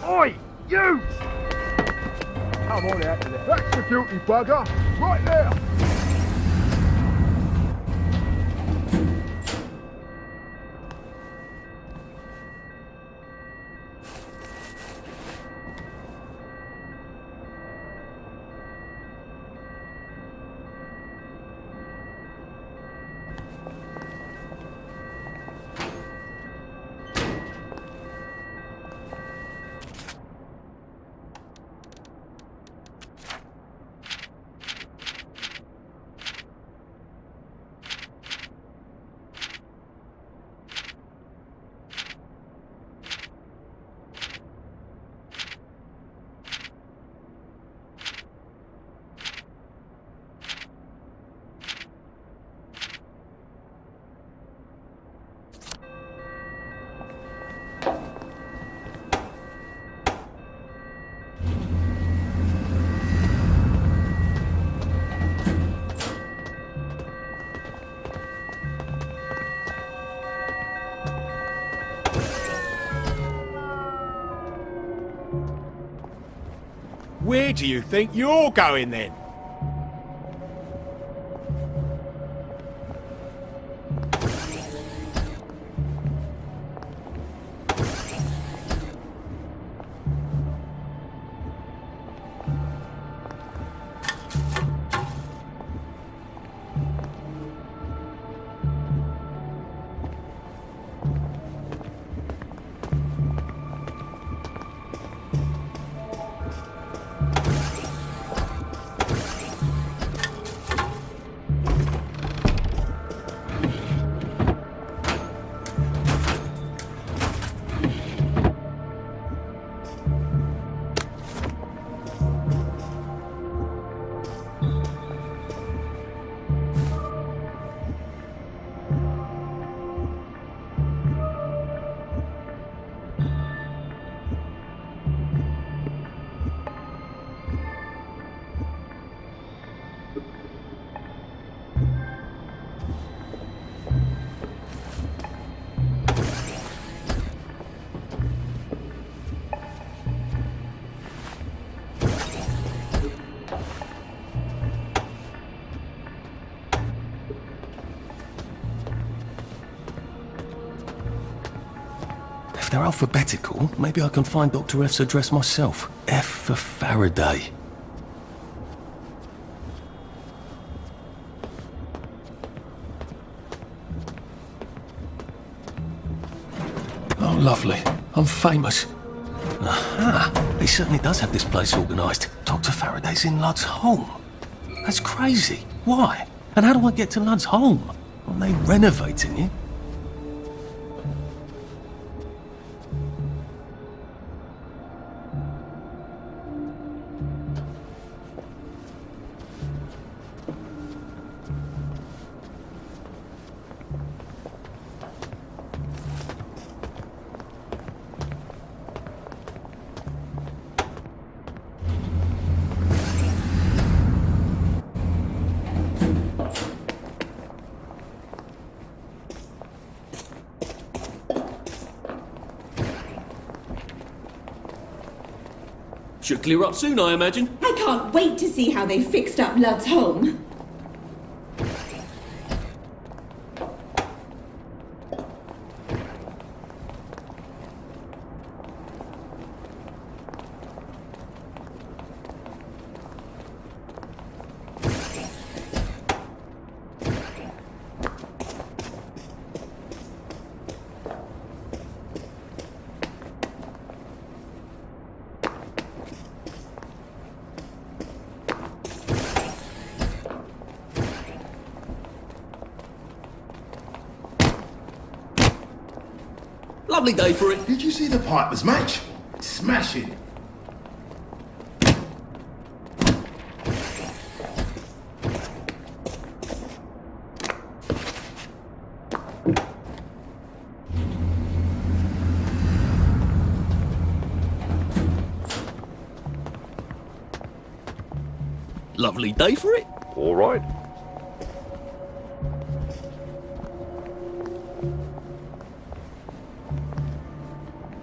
Oi, you! Come on out of there. That's the guilty bugger. Right there. Where do you think you're going then? If they're alphabetical, maybe I can find Dr. F's address myself. F for Faraday. Oh, lovely. I'm famous. Aha! He certainly does have this place organised. Dr. Faraday's in Lud's home. That's crazy. Why? And how do I get to Lud's home? Are they renovating it? Should clear up soon, I imagine. I can't wait to see how they fixed up Love's home. Lovely day for it. Did you see the Pipers match? Smashing. Lovely day for it. All right.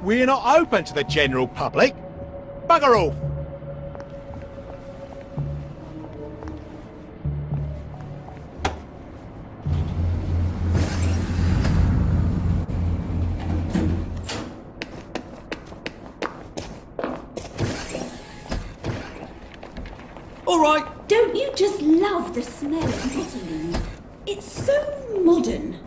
We're not open to the general public. Bugger off! All right. Don't you just love the smell of Potterloo? It's so modern.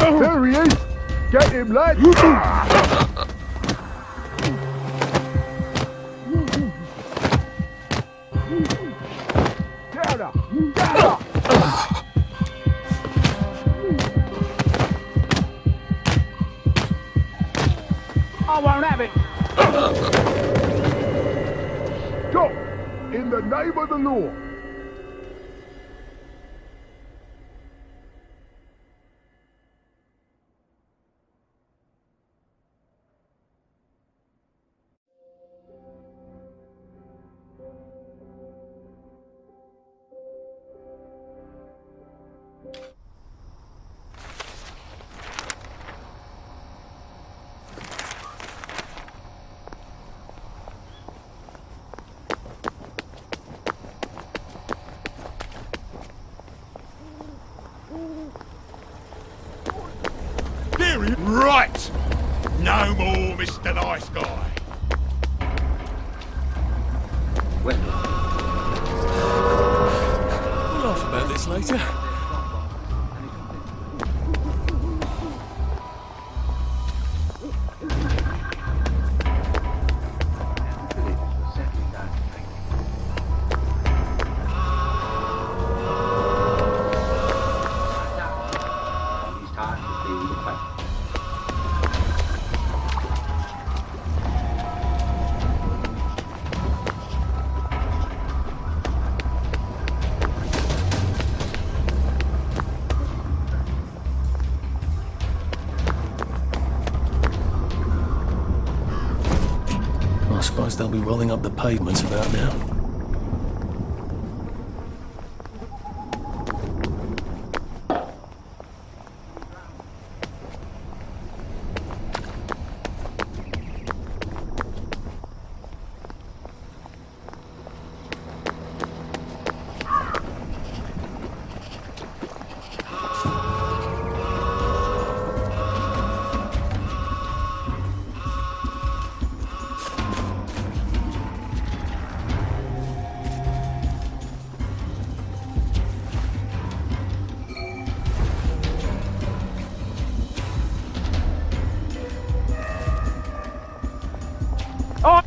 There he is! Get him, lad! Down up! Down up! I won't have it! Stop! In the name of the law! Right! No more Mr. Nice Guy. We'll laugh about this later. I suppose they'll be rolling up the pavements about now.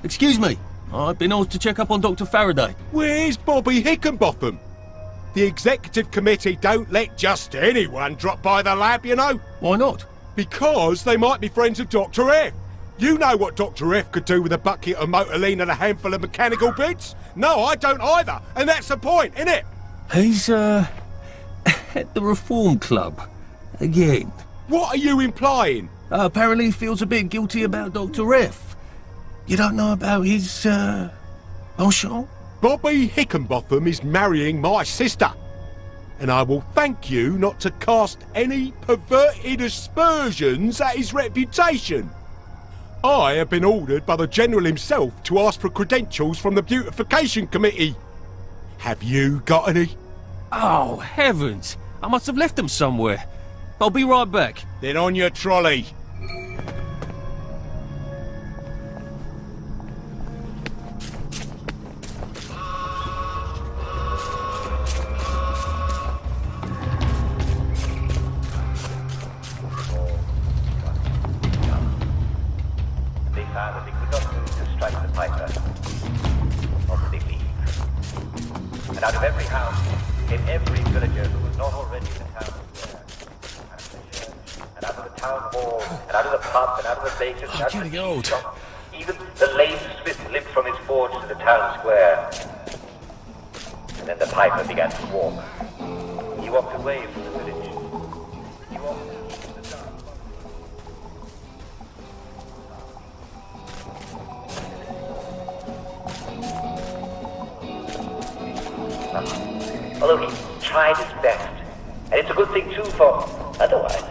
Excuse me. I've been asked to check up on Dr. Faraday. Where's Bobby Hickenbotham? The executive committee don't let just anyone drop by the lab, you know. Why not? Because they might be friends of Dr. F. You know what Dr. F could do with a bucket of motorline and a handful of mechanical bits? No, I don't either. And that's the point, innit? He's, at the Reform Club. Again. What are you implying? Apparently he feels a bit guilty about Dr. F. You don't know about his, penchant? Bobby Hickenbotham is marrying my sister. And I will thank you not to cast any perverted aspersions at his reputation. I have been ordered by the General himself to ask for credentials from the Beautification Committee. Have you got any? Oh, heavens! I must have left them somewhere. I'll be right back. Then on your trolley. And out of every house came every villager who was not already in the town square. And out of the town hall, and out of the pub, and out of the baker's, and out of the cheese shop, even the ladesmith limped from his forge to the town square. And then the piper began to walk. He walked away from the village. He walked into the dark. Although he tried his best. And it's a good thing too, for otherwise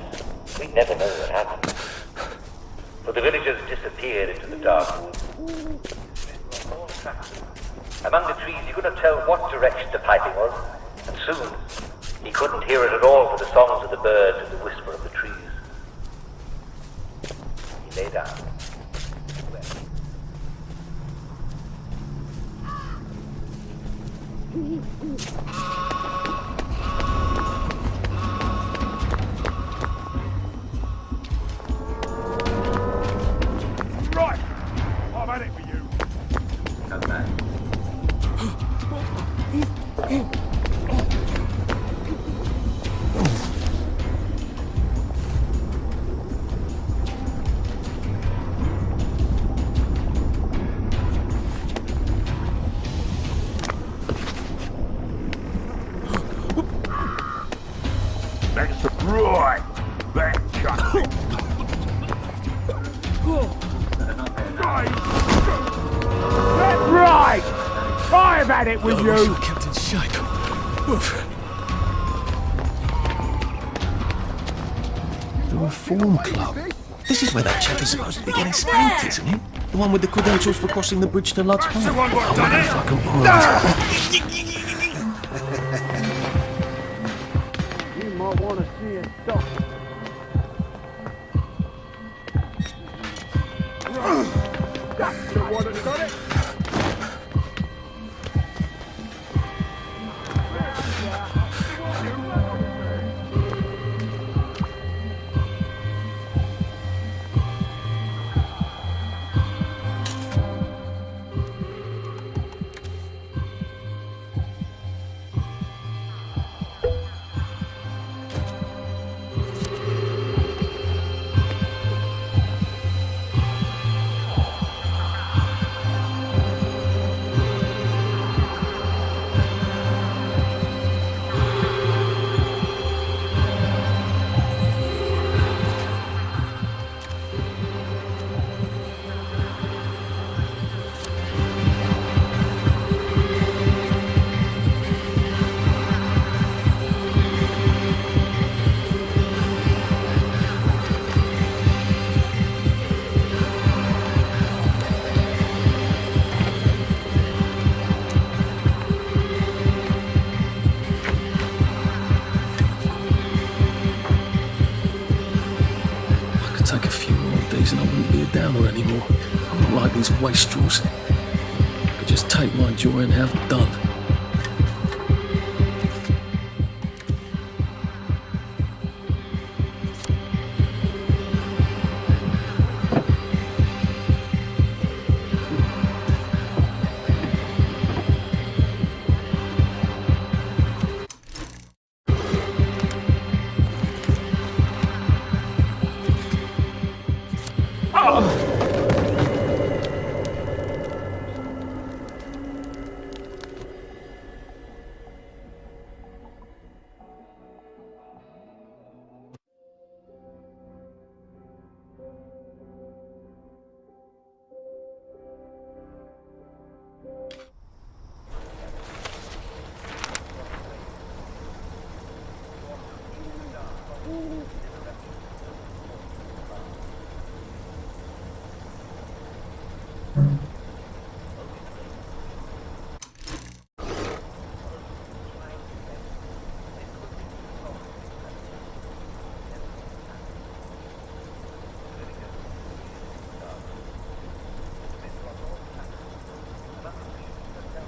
we'd never know what happened. For the villagers disappeared into the dark woods. Among the trees he couldn't tell what direction the piping was, and soon he couldn't hear it at all for the songs of the birds and the whisper of the trees. He lay down. Right, I've had it for you. Come back. That's right. That chuck. That's right. I've had it with you. Kept in shape. Oof. The Reform Club. This is where that chap is supposed to be getting spanked, isn't he? The one with the credentials for crossing the bridge to Lud's Point. The one what done it. Fucking You might want to see it stop. That's the one that done it. Take a few more of these and I wouldn't be a downer anymore. I'm not like these wastrels. I could just take my joy and have done.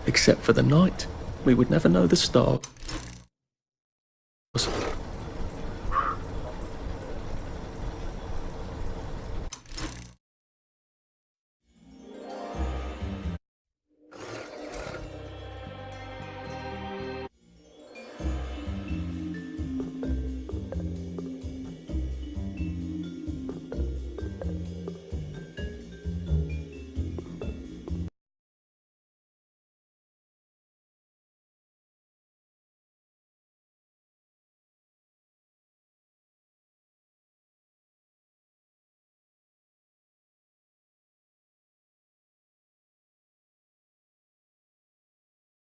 Except for the night, we would never know the start.